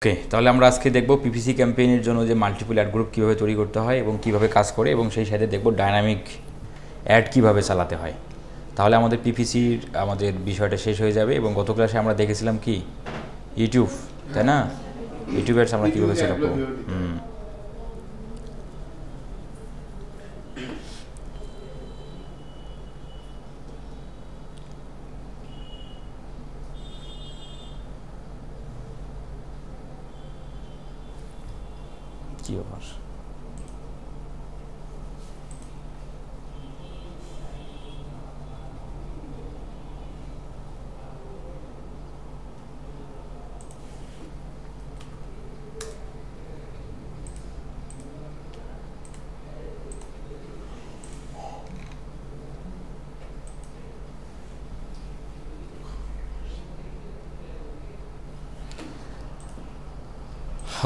ওকে, তাহলে আমরা আজকে দেখব পিপিসি ক্যাম্পেইনের জন্য যে মাল্টিপল অ্যাড গ্রুপ কীভাবে তৈরি করতে হয় এবং কীভাবে কাজ করে, এবং সেই সাথে দেখব ডায়নামিক অ্যাড কীভাবে চালাতে হয়। তাহলে আমাদের পিপিসির আমাদের বিষয়টা শেষ হয়ে যাবে। এবং গত ক্লাসে আমরা দেখেছিলাম কি ইউটিউব, তাই না? ইউটিউব অ্যাডস আমরা কীভাবে সেট আপ করব। কী ব্যাপার?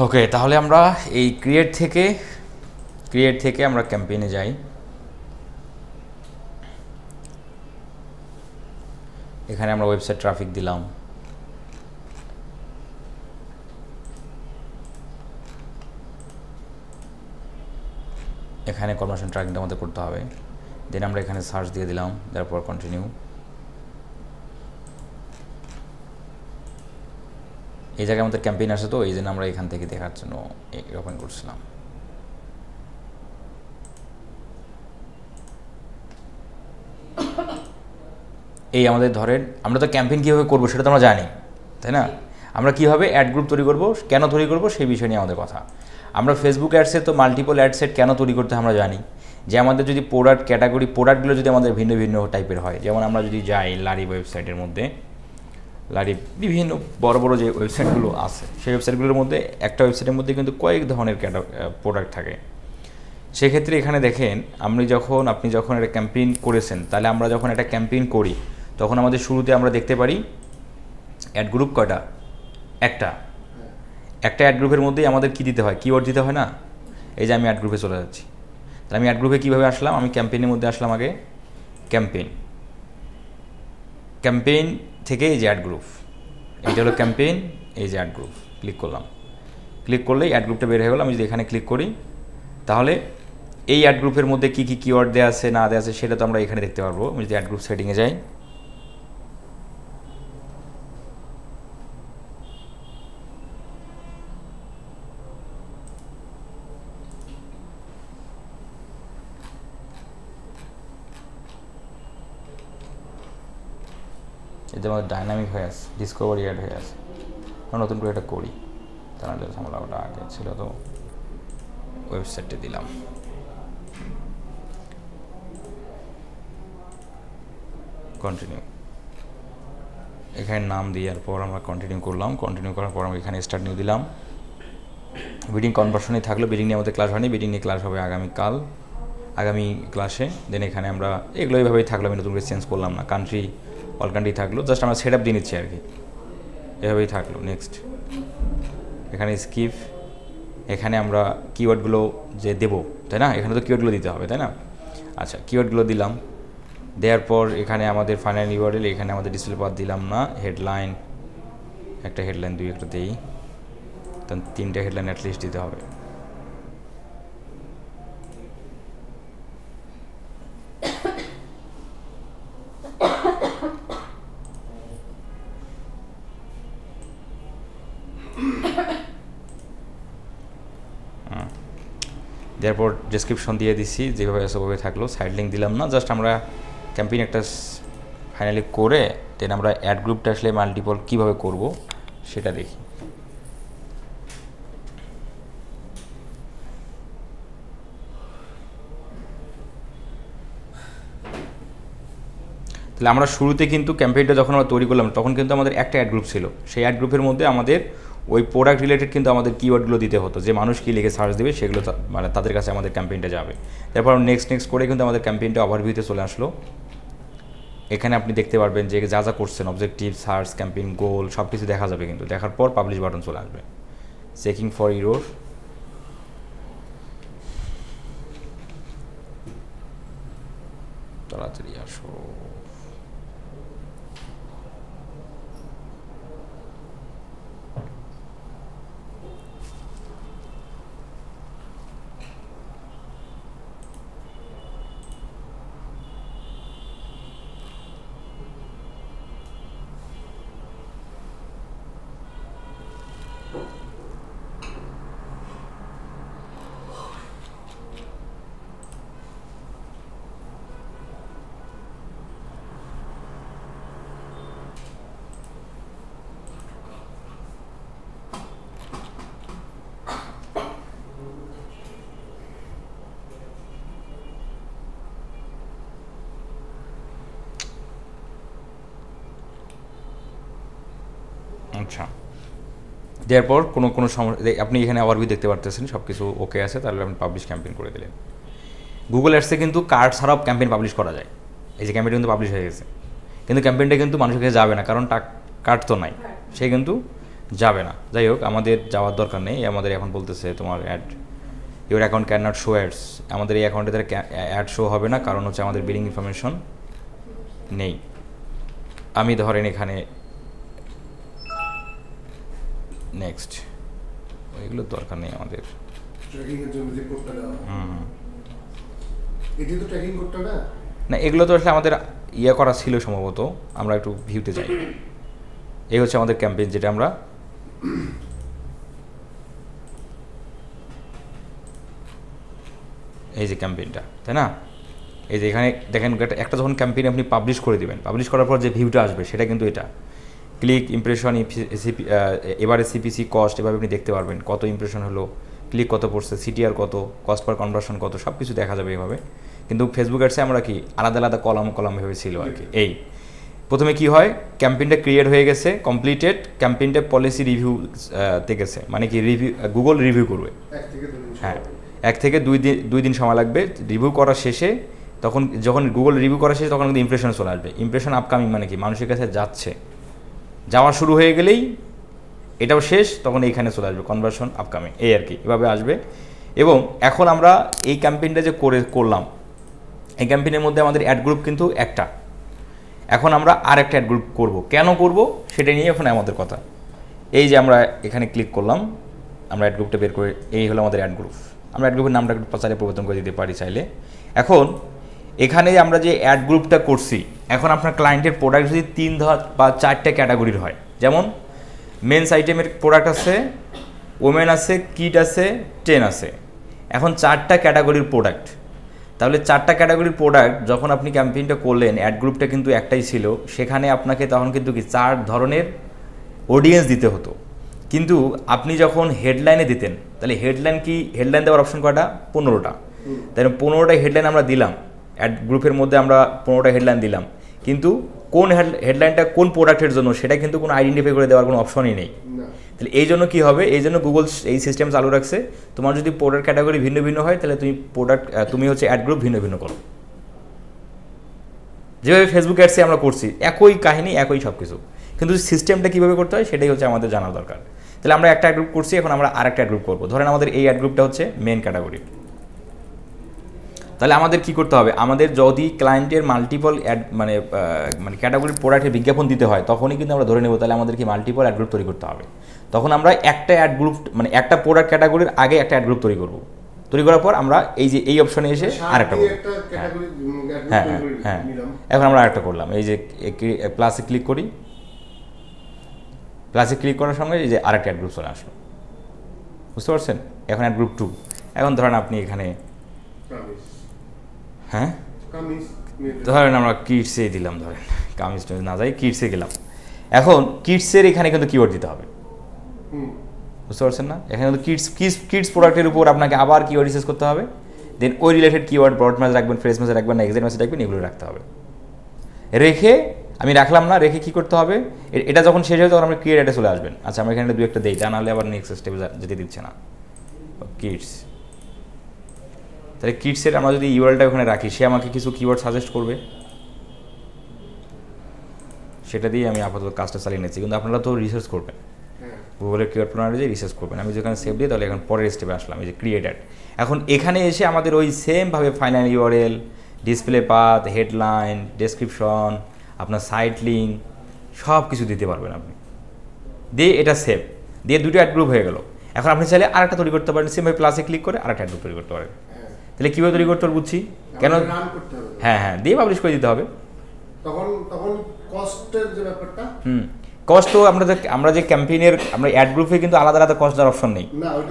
ওকে, তাহলে আমরা এই ক্রিয়েট থেকে আমরা ক্যাম্পেইনে যাই। এখানে আমরা ওয়েবসাইট ট্রাফিক দিলাম, এখানে কনভার্সন ট্র্যাকিংটা আমাদের করতে হবে। দেন আমরা এখানে সার্চ দিয়ে দিলাম, তারপর কন্টিনিউ। এই জায়গায় আমাদের ক্যাম্পেইন আসে, তো এই জন্য আমরা এখান থেকে দেখার জন্য ওপেন করছিলাম। এই আমাদের ধরেন, আমরা তো ক্যাম্পেইন কীভাবে করবো সেটা তো আমরা জানি, তাই না? আমরা কীভাবে অ্যাড গ্রুপ তৈরি করবো, কেন তৈরি করবো, সেই বিষয় নিয়ে আমাদের কথা। আমরা ফেসবুক অ্যাডসে তো মাল্টিপল অ্যাড সেট কেন তৈরি করতে আমরা জানি, যে আমাদের যদি প্রোডাক্টগুলো যদি আমাদের ভিন্ন ভিন্ন টাইপের হয়। যেমন আমরা যদি যাই লারি ওয়েবসাইটের মধ্যে, লারি বিভিন্ন বড় বড় যে ওয়েবসাইটগুলো আছে, সেই ওয়েবসাইটগুলোর মধ্যে একটা ওয়েবসাইটের মধ্যে কিন্তু কয়েক ধরনের প্রোডাক্ট থাকে। সেক্ষেত্রে এখানে দেখেন, আপনি যখন একটা ক্যাম্পেইন করেছেন, তাহলে আমরা যখন একটা ক্যাম্পেইন করি তখন আমাদের শুরুতে আমরা দেখতে পারি অ্যাড গ্রুপ কয়টা, একটা অ্যাড গ্রুপের মধ্যেই আমাদের কী দিতে হয়, কিওয়ার্ড দিতে হয় না? এই যে আমি অ্যাড গ্রুপে চলে যাচ্ছি, তাহলে আমি অ্যাড গ্রুপে কীভাবে আসলাম, আমি ক্যাম্পেইনের মধ্যে আসলাম। আগে ক্যাম্পেইন থেকে এই যে অ্যাড গ্রুপ, এইটা হলো ক্যাম্পেইন, এই যে অ্যাড গ্রুপ, ক্লিক করলাম। ক্লিক করলেই অ্যাড গ্রুপটা বের হয়ে গেল। আমি যদি এখানে ক্লিক করি, তাহলে এই অ্যাড গ্রুপের মধ্যে কী কী কিওয়ার্ড দেওয়া আছে না দেওয়া আছে সেটা তো আমরা এখানে দেখতে পারবো। আমি যদি অ্যাড গ্রুপ সেটিংয়ে যাই, এতে আমাদের ডাইনামিক হয়ে আছে, ডিসকভারি অ্যাড হয়ে আছে। আমরা নতুন করে এটা করি, তাহলে আমরা ওটা আগে ছিল তো ওয়েবসাইটে দিলাম। কন্টিনিউ, এখানে নাম দেওয়ার পর আমরা কন্টিনিউ করলাম। কন্টিনিউ করার পর আমরা এখানে স্টার্ট নিউ দিলাম। বিডিং কনভার্সনই থাকলো, বিডিং নিয়ে আমাদের ক্লাস হয়নি, বিডিং নিয়ে ক্লাস হবে আগামী ক্লাসে। দেন এখানে আমরা এগুলো এইভাবেই থাকলো, আমি নতুন করে চেঞ্জ করলাম না। কান্ট্রি অল কান্ট্রি থাকলো, জাস্ট আমরা সেট আপ দিয়ে নিচ্ছি আর কি, এভাবেই থাকলো। নেক্সট, এখানে স্কিপ, এখানে আমরা কিওয়ার্ডগুলো যে দেবো, তাই না? এখানে তো কিওয়ার্ডগুলো দিতে হবে, তাই না? আচ্ছা, কিওয়ার্ডগুলো দিলাম। দেওয়ার পর এখানে আমাদের ফাইনাল ইউআরএল, এখানে আমাদের ডিসপ্লে পাথ দিলাম না। হেডলাইন, একটা হেডলাইন একটা দিই, তখন 3টে হেডলাইন অ্যাটলিস্ট দিতে হবে। তারপর ডেসক্রিপশন দিয়ে দিছি, যেভাবে সেভাবে থাকলো। সাইড লিঙ্ক দিলাম না, জাস্ট আমরা ক্যাম্পেইন একটা ফাইনালি করে দেন আমরা অ্যাড গ্রুপটা আসলে মাল্টিপল কীভাবে করব সেটা দেখি। তাহলে আমরা শুরুতে কিন্তু ক্যাম্পেইনটা যখন আমরা তৈরি করলাম তখন কিন্তু আমাদের একটা অ্যাড গ্রুপ ছিল। সেই অ্যাড গ্রুপের মধ্যে আমাদের ওই প্রোডাক্ট রিলেটেড কিন্তু আমাদের কিওয়ার্ডগুলো দিতে হতো, যে মানুষ কী লিখে সার্চ দেবে সেগুলো মানে তাদের কাছে আমাদের ক্যাম্পেইনটা যাবে। তারপর নেক্সট করে কিন্তু আমাদের ক্যাম্পেইনটা ওভারভিউতে চলে আসলো। এখানে আপনি দেখতে পারবেন যে যা যা করছেন, অবজেক্টিভ, সার্চ, ক্যাম্পেইন, গোল, সব কিছু দেখা যাবে। কিন্তু দেখার পর পাবলিশ বাটন চলে আসবে। চেকিং ফর ইরোর, তাড়াতাড়ি আসো। আচ্ছা, দেওয়ার পর কোনো সমস্যা, আপনি এখানে ওভারভিউ দেখতে পারতেছেন, সব কিছু ওকে আছে, তাহলে আপনি পাবলিশ ক্যাম্পেইন করে দিলেন। গুগল অ্যাডসে কিন্তু কার্ড ছাড়াও ক্যাম্পেইন পাবলিশ করা যায়। এই যে ক্যাম্পেইনটা কিন্তু পাবলিশ হয়ে গেছে, কিন্তু ক্যাম্পেইনটা কিন্তু মানুষের কাছে যাবে না, কারণ কার্ড তো নাই, সে কিন্তু যাবে না। যাই হোক, আমাদের যাওয়ার দরকার নেই। আমাদের এখন বলতেছে তোমার your account can not show ads. আমাদের এই অ্যাকাউন্টে তারা অ্যাড শো হবে না, কারণ হচ্ছে আমাদের বিলিং ইনফরমেশন নেই। আমি ধরেন এখানে নেক্সট, এগুলোর দরকার নেই আমাদের। না, এগুলো তো আসলে আমাদের করা ছিল সম্ভবত, আমরা একটু ভিউতে যাই। এই হচ্ছে আমাদের ক্যাম্পেইন, যেটা আমরা এই যে ক্যাম্পেইনটা, তাই না? এই যে এখানে দেখেন, একটা যখন ক্যাম্পেইন আপনি পাবলিশ করে দিবেন, পাবলিশ করার পর যে ভিউটা আসবে সেটা কিন্তু এটা ক্লিক, ইমপ্রেশন, এবারে সিপিসি, কস্ট, এভাবে আপনি দেখতে পারবেন কত ইমপ্রেশন হলো, ক্লিক কত পড়ছে, সিটিআর কত, কস্ট পার কনভার্সন কত, সব কিছু দেখা যাবে এভাবে। কিন্তু ফেসবুক অ্যাডসে আমরা কি আলাদা আলাদা কলাম ভেবেছিল আর কি। এই প্রথমে কি হয়, ক্যাম্পেইনটা ক্রিয়েট হয়ে গেছে, কমপ্লিটেড, ক্যাম্পেইনটা পলিসি রিভিউ তে গেছে, মানে কি রিভিউ, গুগল রিভিউ করবে। হ্যাঁ, 1 থেকে 2 দিন সময় লাগবে রিভিউ করা শেষে। তখন যখন গুগল রিভিউ করা শেষে, তখন কিন্তু ইমপ্রেশন চলে আসবে। ইমপ্রেশন আপকামিং মানে কি, মানুষের কাছে যাচ্ছে, যাওয়া শুরু হয়ে গেলেই এটাও শেষ, তখন এইখানে চলে আসবে কনভার্সন আপকামিং, এই আর কি, এভাবে আসবে। এবং এখন আমরা এই ক্যাম্পেইনটা যে করলাম, এই ক্যাম্পেইনের মধ্যে আমাদের অ্যাড গ্রুপ কিন্তু একটা, এখন আমরা আর একটা অ্যাড গ্রুপ করব। কেন করব সেটা নিয়ে এখন আমাদের কথা। এই যে আমরা এখানে ক্লিক করলাম, আমরা অ্যাড গ্রুপটা বের করে, এই হলো আমাদের অ্যাড গ্রুপ। আমরা অ্যাড গ্রুপের নামটা একটু চাইলে পরিবর্তন করে দিতে পারি চাইলে। এখন এখানে আমরা যে অ্যাড গ্রুপটা করছি, এখন আপনার ক্লায়েন্টের প্রোডাক্ট যদি 3 বা 4টে ক্যাটাগরির হয়, যেমন মেন্স আইটেমের প্রোডাক্ট আছে, ওমেন আছে, কিট আছে, 10 আছে, এখন 4টা ক্যাটাগরির প্রোডাক্ট। তাহলে 4টা ক্যাটাগরির প্রোডাক্ট যখন আপনি ক্যাম্পেইনটা করলেন, অ্যাড গ্রুপটা কিন্তু একটাই ছিল, সেখানে আপনাকে তখন কিন্তু কি 4 ধরনের অডিয়েন্স দিতে হতো। কিন্তু আপনি যখন হেডলাইনে দিতেন, তাহলে হেডলাইন দেওয়ার অপশন কয়টা? 15টা। তাহলে 15টা হেডলাইন আমরা দিলাম, অ্যাড গ্রুপের মধ্যে আমরা 15টা হেডলাইন দিলাম, কিন্তু কোন হেডলাইনটা কোন প্রোডাক্টের জন্য সেটা কিন্তু কোনো আইডেন্টিফাই করে দেওয়ার কোনো অপশনই নেই। তাহলে এই জন্য কী হবে, এই জন্য গুগল এই সিস্টেম চালু রাখছে, তোমার যদি প্রোডাক্ট ক্যাটাগরি ভিন্ন ভিন্ন হয়, তাহলে তুমি হচ্ছে অ্যাড গ্রুপ ভিন্ন ভিন্ন করো। যেভাবে ফেসবুক অ্যাডসে আমরা করছি, একই কাহিনী, একই সব কিছু, কিন্তু সিস্টেমটা কীভাবে করতে হয় সেটাই হচ্ছে আমাদের জানার দরকার। তাহলে আমরা একটা অ্যাড গ্রুপ করছি, এখন আমরা আরেকটা অ্যাড গ্রুপ করবো। ধরেন আমাদের এই অ্যাড গ্রুপটা হচ্ছে মেন ক্যাটাগরি। তাহলে আমাদের কি করতে হবে, আমাদের যদি ক্লায়েন্টের মাল্টিপল অ্যাড মানে ক্যাটাগরির প্রোডাক্টের বিজ্ঞাপন দিতে হয়, তখনই কিন্তু আমরা ধরে নেব তাহলে আমাদেরকে মাল্টিপল অ্যাড গ্রুপ তৈরি করতে হবে। তখন আমরা একটা অ্যাড গ্রুপ মানে একটা প্রোডাক্ট ক্যাটাগরির আগে একটা অ্যাড গ্রুপ তৈরি করব। তৈরি করার পর আমরা এই যে এই অপশনে এসে আরেকটা করব। হ্যাঁ হ্যাঁ হ্যাঁ, এখন আমরা আরেকটা করলাম, এই যে প্লাসে ক্লিক করি, প্লাসে ক্লিক করার সঙ্গে এই যে আরেকটা অ্যাড গ্রুপ চলে আসলো, বুঝতে পারছেন? এখন অ্যাড গ্রুপ 2। এখন ধরেন আপনি এখানে হ্যাঁ ধরেন আমরা কিডসে দিলাম, ধরেন কামিজ না যাই, কিডসে গেলাম। এখন কিডসের এখানে কিন্তু কিওয়ার্ড দিতে হবে, বুঝতে পারছেন না? এখানে কিন্তু কিডস প্রোডাক্টের উপর আপনাকে আবার কিওয়ার্ড রিসার্চ করতে হবে, দেন ওই রিলেটেড কিওয়ার্ড ব্রড ম্যাচ রাখবেন, ফ্রেশ ম্যাচ রাখবেন না এক্সাক্ট ম্যাচ রাখবেন, এগুলো রাখতে হবে। রেখে আমি রাখলাম না, রেখে কী করতে হবে, এটা যখন শেষ হয় তখন আমরা ক্রিয়েট অ্যাডে চলে আসবেন। আচ্ছা, আমরা এখানে 2-1টা দিই, তা নাহলে আবার নেক্সট স্টেপে যেতে দিচ্ছে না। কিডস, তাহলে কিডসের আমরা যদি ইউআরএলটা ওখানে রাখি, সে আমাকে কিছু কিওয়ার্ড সাজেস্ট করবে, সেটা দিয়ে আমি আপাতত কাজটা চালিয়ে নিচ্ছি। কিন্তু আপনারা তো রিসার্চ করবেন, গুগলের কিওয়ার্ড প্ল্যানারে যে রিসার্চ করবেন। আমি যেখানে সেভ দিই, তাহলে এখন পরের স্টেপে আসলাম, এই যে ক্রিয়েট অ্যাড। এখন এখানে এসে আমাদের ওই সেমভাবে final URL, display path, headline, description, আপনার সাইট লিঙ্ক সব কিছু দিতে পারবেন আপনি। দিয়ে এটা সেভ দিয়ে 2টো অ্যাড গ্রুপ হয়ে গেল। এখন আপনি চাইলে আরেকটা তৈরি করতে পারেন, সেমভাবে প্লাসে ক্লিক করে আরেকটা অ্যাড গ্রুপ তৈরি করতে পারেন। তাহলে কীভাবে তৈরি করতে হবে বুঝছি, কেন? হ্যাঁ হ্যাঁ, দিয়ে পাবলিশ করে দিতে হবে। তখন কস্টের যে ব্যাপারটা, কস্ট তো আমরা যে ক্যাম্পেইনের আমরা অ্যাড গ্রুপে কিন্তু আলাদা আলাদা কস্ট দেওয়ার অপশন নেই,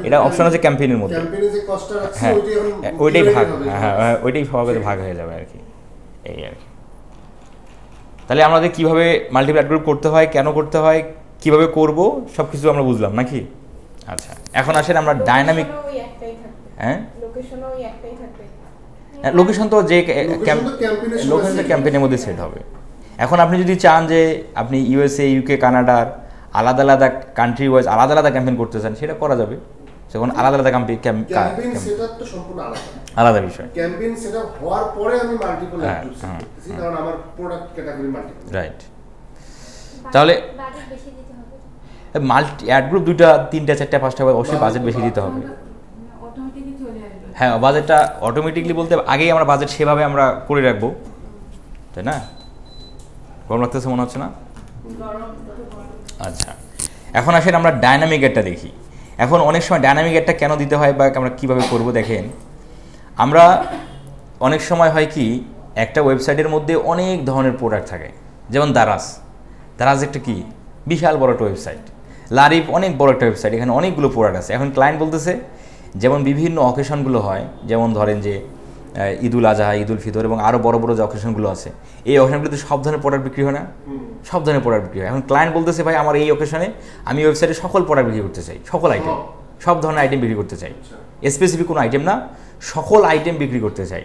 এটা অপশন আছে ক্যাম্পেইনের মধ্যে। হ্যাঁ, ওইটাই ভাগ, হ্যাঁ ওইটাই ভাগ হয়ে যাবে আর কি, এই আর কি। তাহলে আমাদের কীভাবে মাল্টিপল অ্যাড গ্রুপ করতে হয়, কেন করতে হয়, কীভাবে করব, সব কিছু আমরা বুঝলাম নাকি? আচ্ছা, এখন আসেন আমরা ডাইনামিক, হ্যাঁ লোকেশন তো যে লোকেশন ক্যাম্পেইনের মধ্যে সেট হবে। এখন আপনি যদি চান যে আপনি ইউএসএ, ইউকে, কানাডার আলাদা আলাদা কান্ট্রি ওয়াইজ আলাদা আলাদা ক্যাম্পেইন করতে চান সেটা করা যাবে, যখন আলাদা আলাদা ক্যাম্পেইন সেটআপ তো সম্পূর্ণ আলাদা আলাদা বিষয়। ক্যাম্পেইন সেটআপ হওয়ার পরে আমি মাল্টিপল হ্যাঁ, অ্যাড হ্যাঁ, করতেছি, কারণ আমার প্রোডাক্ট ক্যাটাগরি মাল্টিপল। রাইট। তাহলে বাজেট বেশি দিতে হবে। মাল্টি অ্যাড গ্রুপ 2টা 3টা 4টা 5টা অবশ্যই বাজেট বেশি দিতে হবে। অটোমেটিকলি চলে আসবে। হ্যাঁ, বাজেটটা অটোমেটিকলি বলতে আগেই আমরা বাজেট সেভাবে আমরা করে রাখবো, তাই না? গরম লাগতেছে মনে হচ্ছে না? আচ্ছা, এখন আসেন আমরা ডায়নামিক অ্যাডটা দেখি। এখন অনেক সময় ডায়নামিক অ্যাডটা কেন দিতে হয় বা আমরা কীভাবে করবো দেখেন, আমরা অনেক সময় হয় কি একটা ওয়েবসাইটের মধ্যে অনেক ধরনের প্রোডাক্ট থাকে, যেমন দারাজ একটা কি বিশাল বড় একটা ওয়েবসাইট, লারিফ অনেক বড় একটা ওয়েবসাইট, এখানে অনেকগুলো প্রোডাক্ট আছে। এখন ক্লায়েন্ট বলতেছে যেমন বিভিন্ন অকেশনগুলো হয়, যেমন ধরেন যে ঈদুল আজহা, ঈদুল ফিতর এবং আরও বড় বড় যে অকেশনগুলো আছে, এই অকেশনগুলোতে সব ধরনের প্রোডাক্ট বিক্রি হয় না? সব ধরনের প্রোডাক্ট বিক্রি হয়। এখন ক্লায়েন্ট বলতেছে ভাই আমার এই অকেশনে আমি ওয়েবসাইটে সকল প্রোডাক্ট বিক্রি করতে চাই, সকল আইটেম, সব ধরনের আইটেম বিক্রি করতে চাই, স্পেসিফিক কোনো আইটেম না, সকল আইটেম বিক্রি করতে চাই।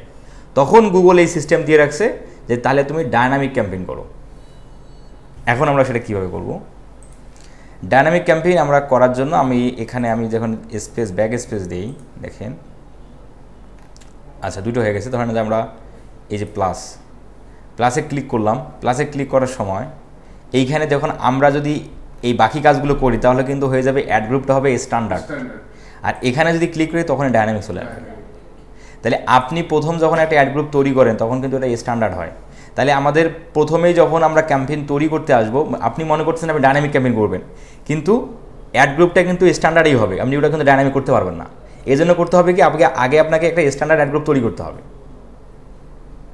তখন গুগল এই সিস্টেম দিয়ে রাখছে যে তাহলে তুমি ডায়নামিক ক্যাম্পেইন করো। এখন আমরা সেটা কীভাবে করব? ডায়নামিক ক্যাম্পেইন আমরা করার জন্য আমি যখন ব্যাক স্পেস দিই, দেখেন আচ্ছা দুটো হয়ে গেছে। ধরেন যে আমরা এই যে প্লাসে ক্লিক করলাম, প্লাসে ক্লিক করার সময় এইখানে যখন আমরা যদি এই বাকি কাজগুলো করি তাহলে কিন্তু হয়ে যাবে অ্যাড গ্রুপটা হবে স্ট্যান্ডার্ড, আর এখানে যদি ক্লিক করি তখন ডায়নামিক চলে আসবে। তাহলে আপনি প্রথম যখন একটা অ্যাড গ্রুপ তৈরি করেন তখন কিন্তু এটা স্ট্যান্ডার্ড হয়। তাহলে আমাদের প্রথমেই যখন আমরা ক্যাম্পেইন তৈরি করতে আসবো, আপনি মনে করছেন আপনি ডায়নামিক ক্যাম্পেইন করবেন, কিন্তু অ্যাড গ্রুপটা কিন্তু স্ট্যান্ডার্ডই হবে, আপনি ওটা কিন্তু ডায়নামিক করতে পারবেন না। এই জন্য করতে হবে কি আপনাকে একটা স্ট্যান্ডার্ড অ্যাড গ্রুপ তৈরি করতে হবে।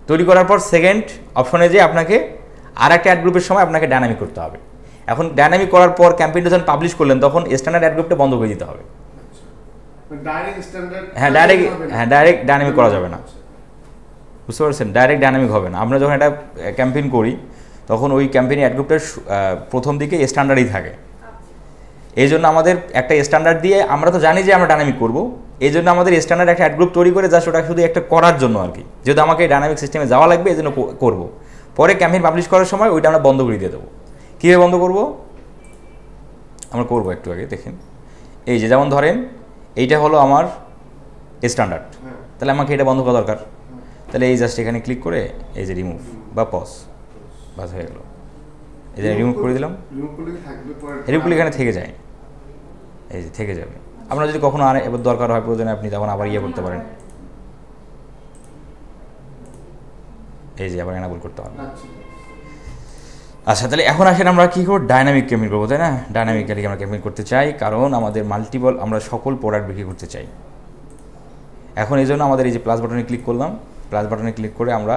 তৈরি করার পর সেকেন্ড অপশনে যে আপনাকে আর একটা অ্যাড গ্রুপের সময় আপনাকে ডায়নামিক করতে হবে। এখন ডায়নামিক করার পর ক্যাম্পেইনটা যখন পাবলিশ করলেন তখন স্ট্যান্ডার্ড অ্যাড গ্রুপটা বন্ধ করে দিতে হবে। ডাইরেক্ট ডায়নামিক করা যাবে না, বুঝতে পারছেন? ডাইরেক্ট ডায়নামিক হবে না। আমরা যখন একটা ক্যাম্পেইন করি তখন ওই ক্যাম্পেইন অ্যাড গ্রুপটার প্রথম দিকে স্ট্যান্ডার্ডই থাকে। এই জন্য আমাদের একটা স্ট্যান্ডার্ড দিয়ে, আমরা তো জানি যে আমরা ডায়নামিক করবো, এই জন্য আমাদের স্ট্যান্ডার্ড একটা অ্যাড গ্রুপ তৈরি করে জাস্ট ওটা শুধু একটা করার জন্য আর কি, যেহেতু আমাকে ডায়নামিক সিস্টেমে যাওয়া লাগবে এই জন্য করবো। পরে ক্যাম্পেইন পাবলিশ করার সময় ওইটা আমরা বন্ধ করে দিয়ে দেবো। কীভাবে বন্ধ করবো আমরা করবো একটু আগে দেখেন। এই যে যেমন ধরেন এইটা হলো আমার স্ট্যান্ডার্ড, তাহলে আমাকে এটা বন্ধ করা দরকার। তাহলে এই জাস্ট এখানে ক্লিক করে এই যে রিমুভ বা পজ, বাস হয়ে গেল। এই যে রিমুভ করে দিলাম, রিমুভ করলে এখানে থেকে যায়, এই যে থেকে যাবে। আপনার যদি কখনো আর এবার দরকার হয় প্রয়োজনে আপনি তখন আবার করতে পারেন, এই যে আবার এনাবল করতে পারেন। আচ্ছা, তাহলে এখন আসেন আমরা কী করবো, ডায়নামিক ক্যাম্পেইন করবো, তাই না? ডায়নামিক্যালি আমরা ক্যাম্পেইন করতে চাই, কারণ আমাদের মাল্টিপল, আমরা সকল প্রোডাক্ট বিক্রি করতে চাই। এখন এই জন্য আমাদের এই যে প্লাস বাটনে ক্লিক করলাম, প্লাস বাটনে ক্লিক করে আমরা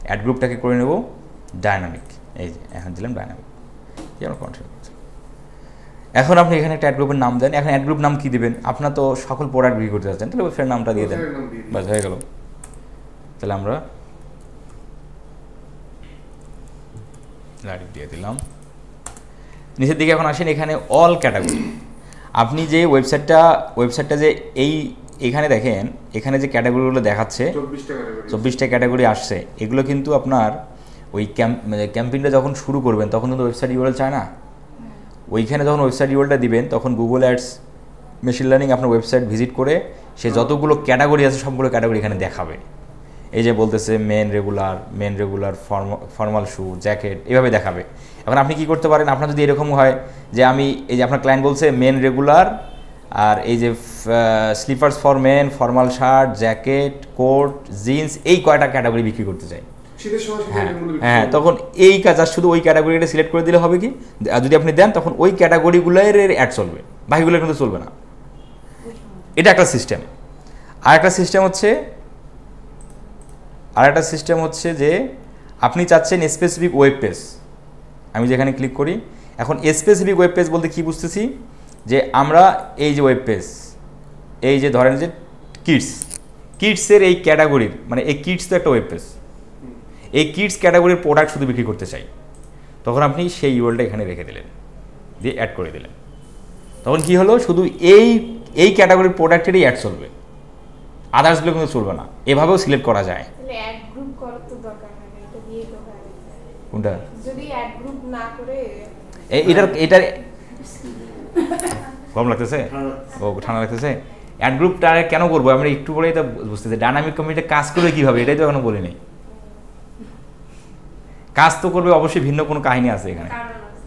অ্যাড গ্রুপটাকে করে নেব ডায়নামিক। এই যে এখন দিলাম ডায়নামিক, কি আমরা কন্টিনিউ করছি। এখন আপনি এখানে একটা অ্যাড গ্রুপের নাম দেন। এখন অ্যাড গ্রুপ নাম কী দেবেন? আপনার তো সকল প্রোডাক্ট বিক্রি করতে চাচ্ছেন, তাহলে ওয়েবসাইট নামটা দিয়ে দেন, বাস হয়ে গেল। তাহলে আমরা লাইভ দিয়ে দিলাম। নিচের দিকে এখন আসেন, এখানে অল ক্যাটাগরি। আপনি যে ওয়েবসাইটটা যে এইখানে দেখেন, এখানে যে ক্যাটাগরিগুলো দেখাচ্ছে 24টা ক্যাটাগরি আসছে, এগুলো কিন্তু আপনার ওই ক্যাম্পেইনটা যখন শুরু করবেন তখন কিন্তু ওয়েবসাইট ইউআরএল চায় না। ওইখানে যখন ওয়েবসাইট ইউআরএলটা দিবেন তখন গুগল অ্যাডস মেশিন লার্নিং আপনার ওয়েবসাইট ভিজিট করে সে যতগুলো ক্যাটাগরি আছে সবগুলো ক্যাটাগরি এখানে দেখাবে। এই যে বলতেছে men regular formal shoe, jacket, এভাবে দেখাবে। এখন আপনি কি করতে পারেন, আপনার যদি এরকম হয় যে আমি এই যে আপনার ক্লায়েন্ট বলছে মেন রেগুলার আর এই যে slippers for men, formal shirt, jacket, coat, jeans, এই কয়টা ক্যাটাগরি বিক্রি করতে চাই। হ্যাঁ, তখন এই কাজ আর শুধু ওই ক্যাটাগরিটা সিলেক্ট করে দিলে হবে কি, যদি আপনি দেন তখন ওই ক্যাটাগরিগুলোর অ্যাড চলবে, বাকিগুলো কিন্তু চলবে না। এটা একটা সিস্টেম। আর একটা সিস্টেম হচ্ছে যে আপনি চাচ্ছেন স্পেসিফিক ওয়েব পেজ। আমি যেখানে ক্লিক করি, এখন স্পেসিফিক ওয়েব পেজ বলতে কি বুঝতেছি, যে আমরা এই যে ওয়েব পেজ, এই যে ধরেন যে কিডসের এই ক্যাটাগরির, মানে এই কিডস তো একটা ওয়েব পেজ, এই কিডস ক্যাটাগরির প্রোডাক্ট শুধু বিক্রি করতে চাই, তখন আপনি সেই ইউআরএলটা এখানে রেখে দিলেন, দিয়ে অ্যাড করে দিলেন। তখন কি হলো, শুধু এই ক্যাটাগরির প্রোডাক্টেরই অ্যাড চলবে, আদার্সগুলো কিন্তু চলবে না। এভাবেও সিলেক্ট করা যায়। অ্যাড গ্রুপ করার তো দরকার হয় না, এটা দিয়ে তো হয়। কোনটা? যদি অ্যাড গ্রুপ না করে গরম লাগতেছে? ঠান্ডা। ও ঠান্ডা লাগতেছে। অ্যাড গ্রুপটা কেন করবো আমরা একটু পরেই তো বুঝতেছি। ডাইনামিক কমিউনিটি কাজ করবে কীভাবে এটাই তো এখনো বলি নাই। কাজ তো করবে অবশ্যই, ভিন্ন কোনো কাহিনী আছে এখানে। কারণ আছে।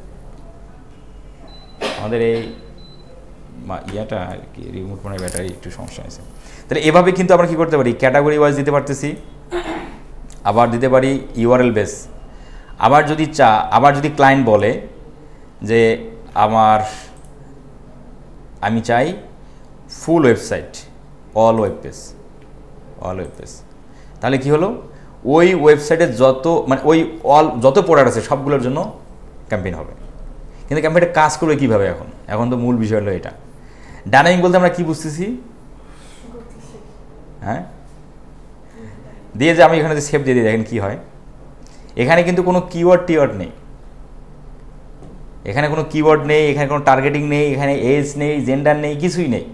আমাদের এই ইয়াটা আর কি রিমোট মানে ব্যাটারি একটু সমস্যা আছে। তাহলে এভাবে কিন্তু আমরা কী করতে পারি, ক্যাটাগরি ওয়াইজ দিতে পারতেছি, আবার দিতে পারি ইউআরএল বেস। আবার যদি ক্লায়েন্ট বলে যে আমি চাই ফুল ওয়েবসাইট, অল ওয়েব পেজ, তাহলে কি হলো, ওই ওয়েবসাইটে যত প্রোডাক্ট আছে সবগুলোর জন্য ক্যাম্পেইন হবে। কিন্তু ক্যাম্পেইনটা কাজ করবে কীভাবে? এখন তো মূল বিষয় হলো এটা। ডাইনামিক বলতে আমরা কি বুঝতেছি? হ্যাঁ, দিয়ে যে আমি এখানে যে সেভ দিয়ে দিই, দেখেন কি হয়। এখানে কিন্তু কোনো কিওয়ার্ড নেই, এখানে কোনো টার্গেটিং নেই, এখানে এজ নেই, জেন্ডার নেই, কিছুই নেই।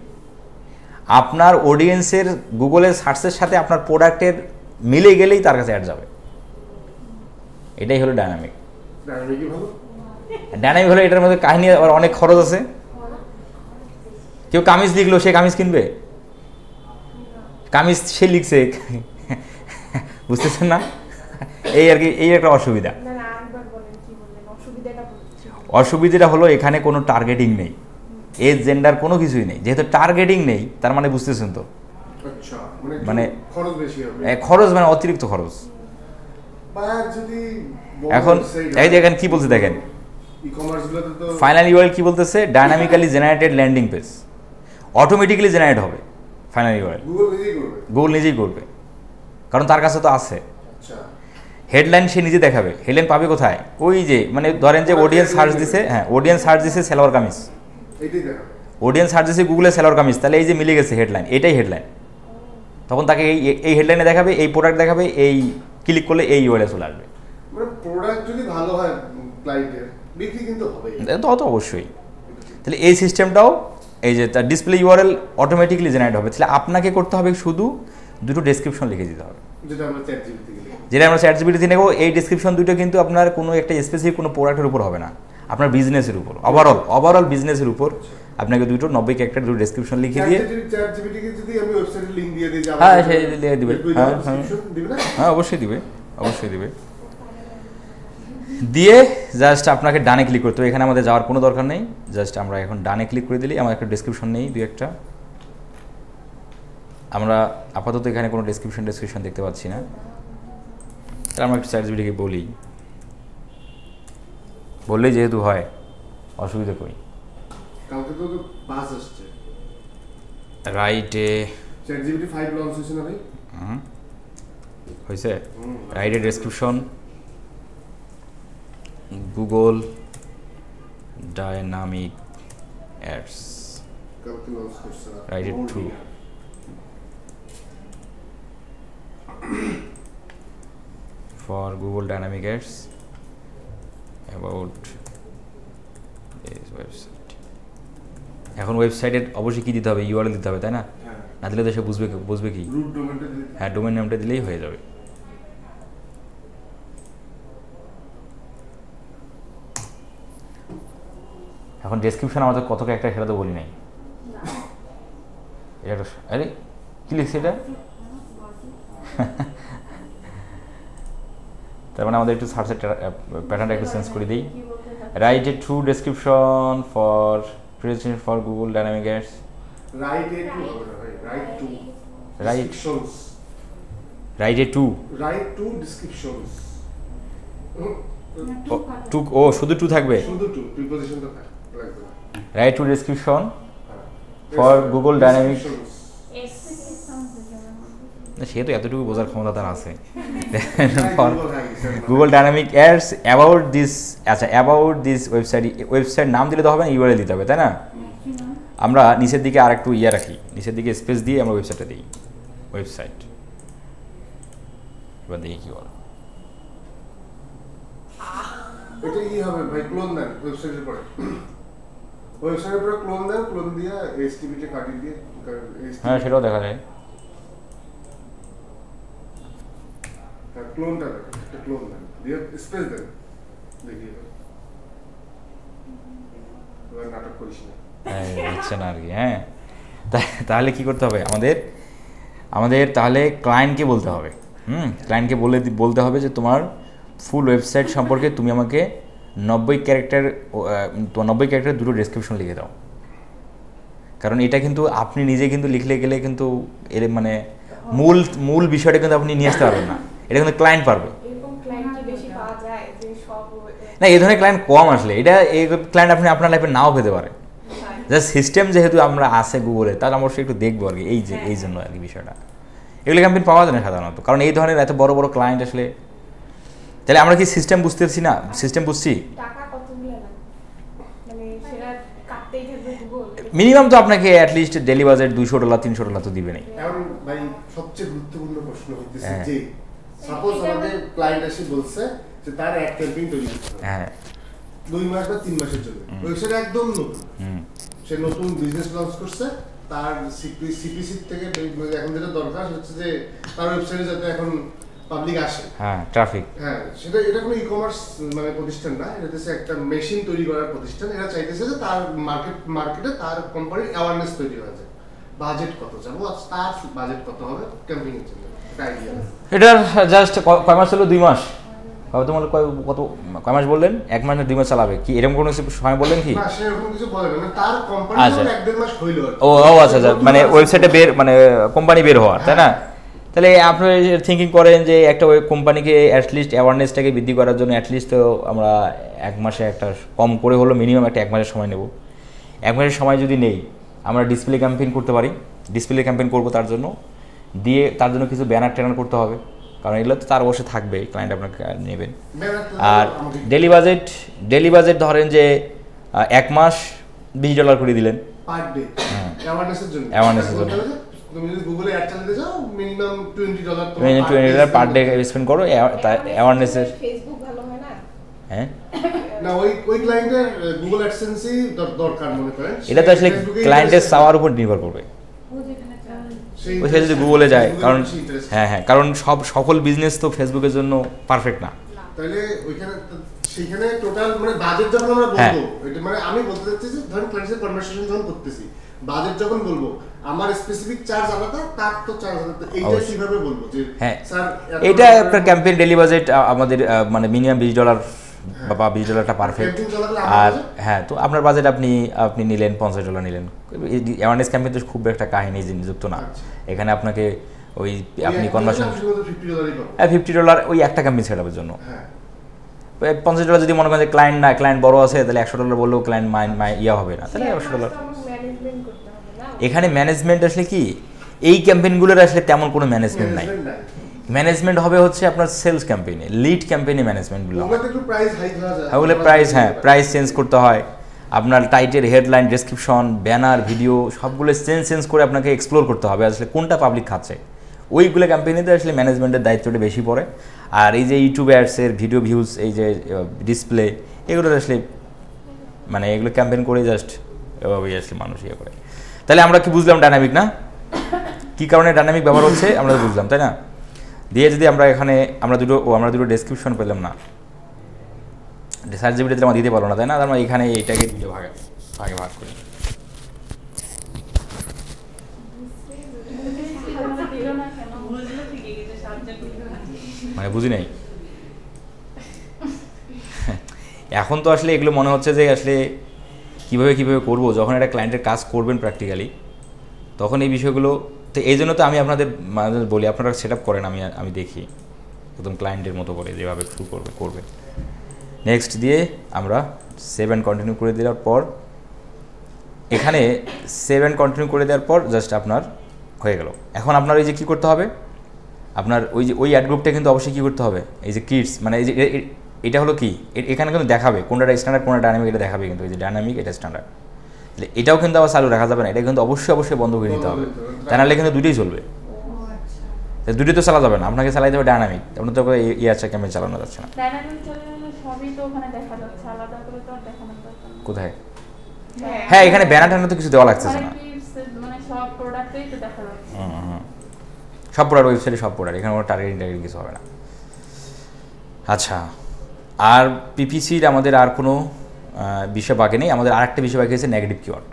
আপনার অডিয়েন্সের গুগলের সার্চের সাথে আপনার প্রোডাক্টের মিলে গেলেই তার কাছে অ্যাড যাবে। এটাই হলো ডাইনামিক। ডাইনামিক হলো এটার মধ্যে কাহিনী আবার অনেক খরচ আছে। কেউ কামিজ লিখলো, সে কামিজ কিনবে? কামিজ সে লিখছে, বুঝতেছেন না? এই আর কি, এই একটা অসুবিধা। অসুবিধাটা হলো এখানে কোনো টার্গেটিং নেই, এজ জেন্ডার কোনো কিছুই নেই। যেহেতু টার্গেটিং নেই, তার মানে বুঝতেছেন তো, মানে খরচ বেশি হবে। খরচ মানে অতিরিক্ত খরচ। এখন এই দেখেন কি বলছে, দেখেন ফাইনাল ইউআরএল কি বলতেছে, dynamically generated landing page, automatically generate হবে। ফাইনাল ইউআরএল গুগল নিজেই করবে, কারণ তার কাছে তো আছে। হেডলাইন সে নিজে দেখাবে। হেডলাইন পাবে কোথায়? ওই যে মানে ধরেন যে অডিয়েন্স সার্চ দিছে, হ্যাঁ অডিয়েন্স সার্চ দিছে সালোয়ার কামিজ, অডিয়েন্স সার্চ দিছে গুগলে সালোয়ার কামিজ, তাহলে এই যে মিলে গেছে হেডলাইন, এটাই হেডলাইন। তখন তাকে এই হেডলাইনে দেখাবে, এই প্রোডাক্ট দেখাবে, এই ক্লিক করলে এই ইউআরএল চলে আসবে। মানে প্রোডাক্ট যদি ভালো হয় ক্লায়েন্টের, বিক্রি কিন্তু হবে। তো অবশ্যই। তাহলে এই সিস্টেমটাও এই যে তার ডিসপ্লে ইউআরএল অটোমেটিক্যালি জেনারেট হবে। তাহলে আপনাকে করতে হবে শুধু দুটো ডেসক্রিপশন লিখে দিতে হবে, যেটা আমরা চ্যাট জিপিটি নেব। এই ডেসক্রিপশন দুটো কিন্তু আপনার কোনো একটা স্পেসিফিক কোনো প্রোডাক্টের উপর হবে না, আপনার বিজনেসের উপর, ওভারঅল বিজনেসের উপর আপনাকে 90 ক্যারেক্টার দুটো ডেসক্রিপশন লিখে দিয়ে, চ্যাট জিপিটিকে যদি আমি ওয়েবসাইটের লিংক দিয়ে দিই, হ্যাঁ সে দিবে, হ্যাঁ অবশ্যই দিবে। দিয়ে জাস্ট আপনাকে ডানে ক্লিক করতে হবে। এখানে আমাদের যাওয়ার কোনো দরকার নেই, জাস্ট আমরা এখন ডানে ক্লিক করে দিলেই আমার একটা ডেসক্রিপশন নেই, দুই একটা। আমরা আপাতত এখানে কোনো ডেসক্রিপশন দেখতে পাচ্ছি না। তাহলে আমরা একটু চ্যাট জিপিটিকে বললেই যেহেতু হয়, অসুবিধা কই। কালকে তো পাস আসছে, রাইটে চ্যাট জিপিটি 5 লঞ্চ হয়েছে না ভাই? হয়েছে। রাইটে ডেসক্রিপশন গুগল ডায়নামিক অ্যাডস, কালকে লঞ্চ করছে। রাইটে 2 for Google Dynamic Ads about this website. এখন ওয়েবসাইটের অবশ্যই কি দিতে হবে? ইউআরএল দিতে হবে, তাই না? না দিলে তো সে বুঝবে কি? রুট ডোমেনটা দিতে, হ্যাঁ ডোমেইন নেমটা দিলেই হয়ে যাবে। এখন ডেসক্রিপশন আমাদের কত একটা সেটা তো বলি নাই। এটা আরে কি লিখছে এটা? তার মানে আমাদের একটু সার্চের প্যাটার্নটা একটু চেঞ্জ করে দিই। Write a true description for presentation for Google dynamic ads. Write a to হবে না ভাই, রাইট টু ডেসক্রিপশনস। ও শুধু টু থাকবে, শুধু টু, প্রিপজিশনটা লাগবে না। Right to description for Google dynamic. সে তো এতটুকু বোঝার ক্ষমতা তার আছে। Google dynamic ads about this, আচ্ছা অ্যাবাউট দিস ওয়েবসাইট নাম দিলে তো হবে না, ইউআরএল দিতে হবে, তাই না? আমরা নিচের দিকে আর একটু রাখি, নিচের দিকে স্পেস দিয়ে আমরা ওয়েবসাইটটা দিই, ওয়েবসাইট। এবার দেখি কি বলো। এটা কি হবে ভাই? ক্লোন দেন ওয়েবসাইটের পরে, ওয়েবসাইটের পরে ক্লোন দিয়ে এইচটিএমএল কে কাটিয়ে দিয়ে, হ্যাঁ সেটাও দেখা যায়। ক্লোন দেন দিয়ে স্পেস দেন, দেখি এবার নাটক করিস না। হচ্ছে না আর কি। হ্যাঁ, তাহলে কি করতে হবে আমাদের তাহলে ক্লায়েন্টকে বলতে হবে, ক্লায়েন্টকে বলতে হবে যে তোমার ফুল ওয়েবসাইট সম্পর্কে তুমি আমাকে 90 ক্যারেক্টার দুটো ডেসক্রিপশন লিখে দাও। কারণ এটা কিন্তু আপনি নিজে কিন্তু লিখলে গেলে কিন্তু এর মানে মূল বিষয়টা কিন্তু আপনি নিয়ে আসতে পারবেন না, এটা কিন্তু ক্লায়েন্ট পারবে। এরকম ক্লায়েন্ট কি বেশি পাওয়া যায় যে সব না, এই ধরনের ক্লায়েন্ট কম আসলে, এই ক্লায়েন্ট আপনি আপনার লাইফে নাও পেতে পারে। জাস্ট সিস্টেম যেহেতু আমরা আছে গুগলে, তাহলে অবশ্যই একটু দেখবো আর কি, এই জন্য আর কি বিষয়টা। এগুলো ক্যাম্পেইন পাওয়া যায় না সাধারণত, কারণ এই ধরনের এত বড় বড় ক্লায়েন্ট আসলে। তাহলে আমরা কি সিস্টেম বুঝতে পারছি না? সিস্টেম বুঝছি। টাকা কতগুলো লাগে, মানে সেটা কাটতেই থাকবে গুগল। মিনিমাম তো আপনাকে অ্যাটলিস্ট ডেলি বাজেট $200 $300 তো দিবেনই। এখন ভাই সবচেয়ে গুরুত্বপূর্ণ প্রশ্ন হচ্ছে হ্যাঁ। যে সাপোজ আমাদের ক্লায়েন্ট এসে বলছে যে তার এক ক্যাম্পেইন তৈরি করতে হবে হ্যাঁ 2 মাস বা 3 মাসের জন্য, ওয়েবসাইট একদম নতুন, সে নতুন বিজনেস লঞ্চ করছে, তার সিপিসি থেকে এখন যেটা দরকার হচ্ছে যে তার ওয়েবসাইটে যাতে এখন পাবলিক আসে, হ্যাঁ ট্রাফিক। হ্যাঁ এটা কোনো ই-কমার্স মানে প্রতিষ্ঠান না, এটা হচ্ছে একটা মেশিন তৈরি করার প্রতিষ্ঠান। এরা চাইতেছে যে তার মার্কেটে তার কোম্পানির অ্যাওয়ারনেস তৈরি হয়ে যায়। বাজেট কত যাবো, তার বাজেট কত হবে ক্যাম্পেইন এর জন্য, এটা আইডিয়া। এটার জাস্ট কয় মাস হলো? 2 মাস। তোমার কয় মাস বললেন? 1 মাস না 2 মাস চালাবে কি, এরকম কোনো সময় বললেন কি? না, সেরকম কিছু বলে না, মানে তার কোম্পানি আচ্ছা। 1-1.5 মাস হইলো আর কি। ও আচ্ছা, মানে ওয়েবসাইটে মানে কোম্পানি বের হওয়ার, তাই না? তাহলে আপনি থিঙ্কিং করেন যে একটা কোম্পানিকে অ্যাটলিস্ট অ্যাওয়ারনেসটাকে বৃদ্ধি করার জন্য অ্যাটলিস্ট তো আমরা 1 মাসে একটা কম করে হলো মিনিমাম একটা 1 মাসের সময় নেব। 1 মাসের সময় যদি নেই, আমরা ডিসপ্লে ক্যাম্পেইন করতে পারি। ডিসপ্লে ক্যাম্পেইন করবো তার জন্য তার জন্য কিছু ব্যানার ট্যানার করতে হবে, কারণ এগুলো তো তার অবশ্যই থাকবে, ক্লায়েন্ট আপনাকে নেবেন। আর ডেলি বাজেট ধরেন যে 1 মাস $20 করে দিলেন পার ডে অ্যাওয়ারনেসের জন্য। Awareness-এর জন্য। তুমি যদি গুগলে অ্যাড চালাতে যাও মিনিমাম $20 $20 পার ডে স্পেন্ড করো অ্যাওয়ারনেসের। ফেসবুক ভালো হয় না? হ্যাঁ, না, ওই ক্লায়েন্টের গুগল অ্যাডসেন্সই দরকার মনে করেন। এটা তো আসলে ক্লায়েন্টের চাওয়ার উপর নির্ভর করবে। ওই সে যদি গুগলে যায়, কারণ হ্যাঁ কারণ সকল বিজনেস তো ফেসবুকের জন্য পারফেক্ট না। তাহলে সেখানে টোটাল মানে বাজেট যখন আমরা হ্যাঁ। বলবো, এটা মানে আমি বলতে চাচ্ছি যে ধরুন ক্লায়েন্টের কনভারসেশন যখন করতেছি, বাজেট যখন বলবো আমার স্পেসিফিক চার্জ আলাদা, তার তো চার্জ আলাদা, এইটা কিভাবে বলবো যে হ্যাঁ, স্যার এটা আপনার ক্যাম্পেইন ডেলি বাজেট আমাদের মানে মিনিমাম $20 বা $20টা পারফেক্ট। আর হ্যাঁ, তো আপনার বাজেট আপনি নিলেন $50 নিলেন। অ্যাওয়ারনেস ক্যাম্পেইন তো খুব একটা কাহিনী যুক্ত না, এখানে আপনাকে ওই আপনি কনভার্সন $50 ওই একটা ক্যাম্পেইন সেটআপের জন্য। $50 যদি মনে করেন যে ক্লায়েন্ট বড় আছে, তাহলে $100 বললেও ক্লায়েন্ট ইয়া হবে না, তাহলে $100। ম্যানেজমেন্ট করতে হবে না? এখানে ম্যানেজমেন্ট আসলে কি, এই ক্যাম্পেইনগুলোর আসলে তেমন কোনো ম্যানেজমেন্ট নাই। ম্যানেজমেন্ট হবে হচ্ছে আপনার সেলস ক্যাম্পেইনে, লিড ক্যাম্পেইনে ম্যানেজমেন্টগুলো হয়। ওগুলো প্রাইস চেঞ্জ করতে হয়, আপনার title, headline, description, banner, video সবগুলো চেঞ্জ করে আপনাকে এক্সপ্লোর করতে হবে আসলে কোনটা পাবলিক খাচ্ছে। ওইগুলো ক্যাম্পেইনেতে আসলে ম্যানেজমেন্টের দায়িত্বটা বেশি পড়ে। আর এই যে ইউটিউব অ্যাডসের ভিডিও ভিউজ, এই যে ডিসপ্লে, এগুলো আসলে মানে এগুলো ক্যাম্পেইন করে জাস্ট এভাবেই আসলে মানুষ ইয়ে করে। তাহলে আমরা কি বুঝলাম ডাইনামিক না, কী কারণে ডাইনামিক ব্যবহার হচ্ছে আমরা বুঝলাম, তাই না? দিয়ে যদি আমরা এখানে আমরা দুটো ডেসক্রিপশন পেলাম না, সার্চ জিপিটিতে আমরা দিতে পারবো না, তাই না? আমরা এখানে এইটাকে দুটো ভাগে ভাগ করি। মানে বুঝি নাই এখন তো আসলে এগুলো মনে হচ্ছে যে আসলে কীভাবে করবো, যখন একটা ক্লায়েন্টের কাজ করবেন প্র্যাকটিক্যালি তখন এই বিষয়গুলো। তো এই জন্য তো আমি আপনাদের বলি আপনারা সেট আপ করেন, আমি দেখি একদম ক্লায়েন্টের মতো করে যেভাবে শুরু করবে। নেক্সট দিয়ে আমরা 7 কন্টিনিউ করে দেওয়ার পর, এখানে 7 কন্টিনিউ করে দেওয়ার পর জাস্ট আপনার হয়ে গেল। এখন আপনার এই যে কী করতে হবে, আপনার ওই অ্যাড গ্রুপটা কিন্তু অবশ্যই কী করতে হবে, এই যে কিডস মানে এই যে এটা হলো কি, এখানে কিন্তু দেখাবে কোনটা স্ট্যান্ডার্ড কোনটা ডাইনামিক, এটা দেখাবে কিন্তু এই যে ডাইনামিক এটা স্ট্যান্ডার্ড। তাহলে এটাও কিন্তু আবার চালু রাখা যাবে না, এটা কিন্তু অবশ্যই বন্ধ করে নিতে হবে, তা নাহলে কিন্তু দুটোই চলবে। দুটোই তো চালা যাবে না, আপনাকে চালাইতে হবে ডাইনামিক, আপনার তো আছে ক্যাম্পেইন চালানো যাচ্ছে না। কোথায়? হ্যাঁ, এখানে ব্যানার ট্যানার তো কিছু দেওয়া লাগতেছে না, সব প্রোডাক্ট ওয়েবসাইটে সব প্রোডাক্ট, এখানে কোনো টার্গেটিং কিছু হবে না। আচ্ছা, আর পিপিসির আমাদের আর কোনো বিষয় বাকি নেই, আমাদের আরেকটা বিষয় বাকি আছে নেগেটিভ কিওয়ার্ড।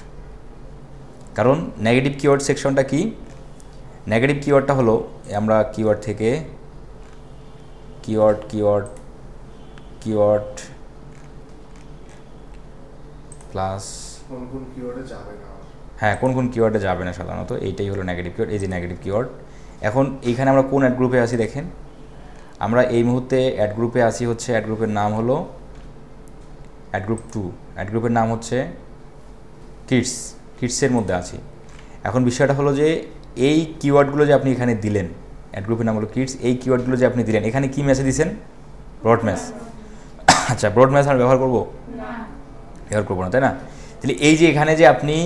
কারণ নেগেটিভ কিওয়ার্ড সেকশনটা কি? নেগেটিভ কিওয়ার্ডটা হলো আমরা কিওয়ার্ড থেকে কিওয়ার্ড প্লাস কোন কোন কিওয়ার্ডে যাবে না, হ্যাঁ কোন কোন কিওয়ার্ডে যাবে না সাধারণত, এইটাই হলো নেগেটিভ কিওয়ার্ড। এই যে নেগেটিভ কিওয়ার্ড। এখন এইখানে আমরা কোন অ্যাড গ্রুপে আছি দেখেন, আমরা এই মুহূর্তে অ্যাড গ্রুপে আছি হচ্ছে অ্যাড গ্রুপের নাম হলো অ্যাড গ্রুপ 2, অ্যাড গ্রুপের নাম হচ্ছে কিডসের মধ্যে আছি। এখন বিষয়টা হলো যে এই কিওয়ার্ডগুলো যে আপনি এখানে দিলেন, অ্যাড গ্রুপের নাম হলো কিডস, এই কিওয়ার্ডগুলো যে আপনি দিলেন এখানে কি ম্যাসেজ দিচ্ছেন? Broad match. আচ্ছা ব্রড ম্যাচ আমরা ব্যবহার করবো? ব্যবহার করবো না, তাই না? তাহলে এই যে এখানে যে আপনি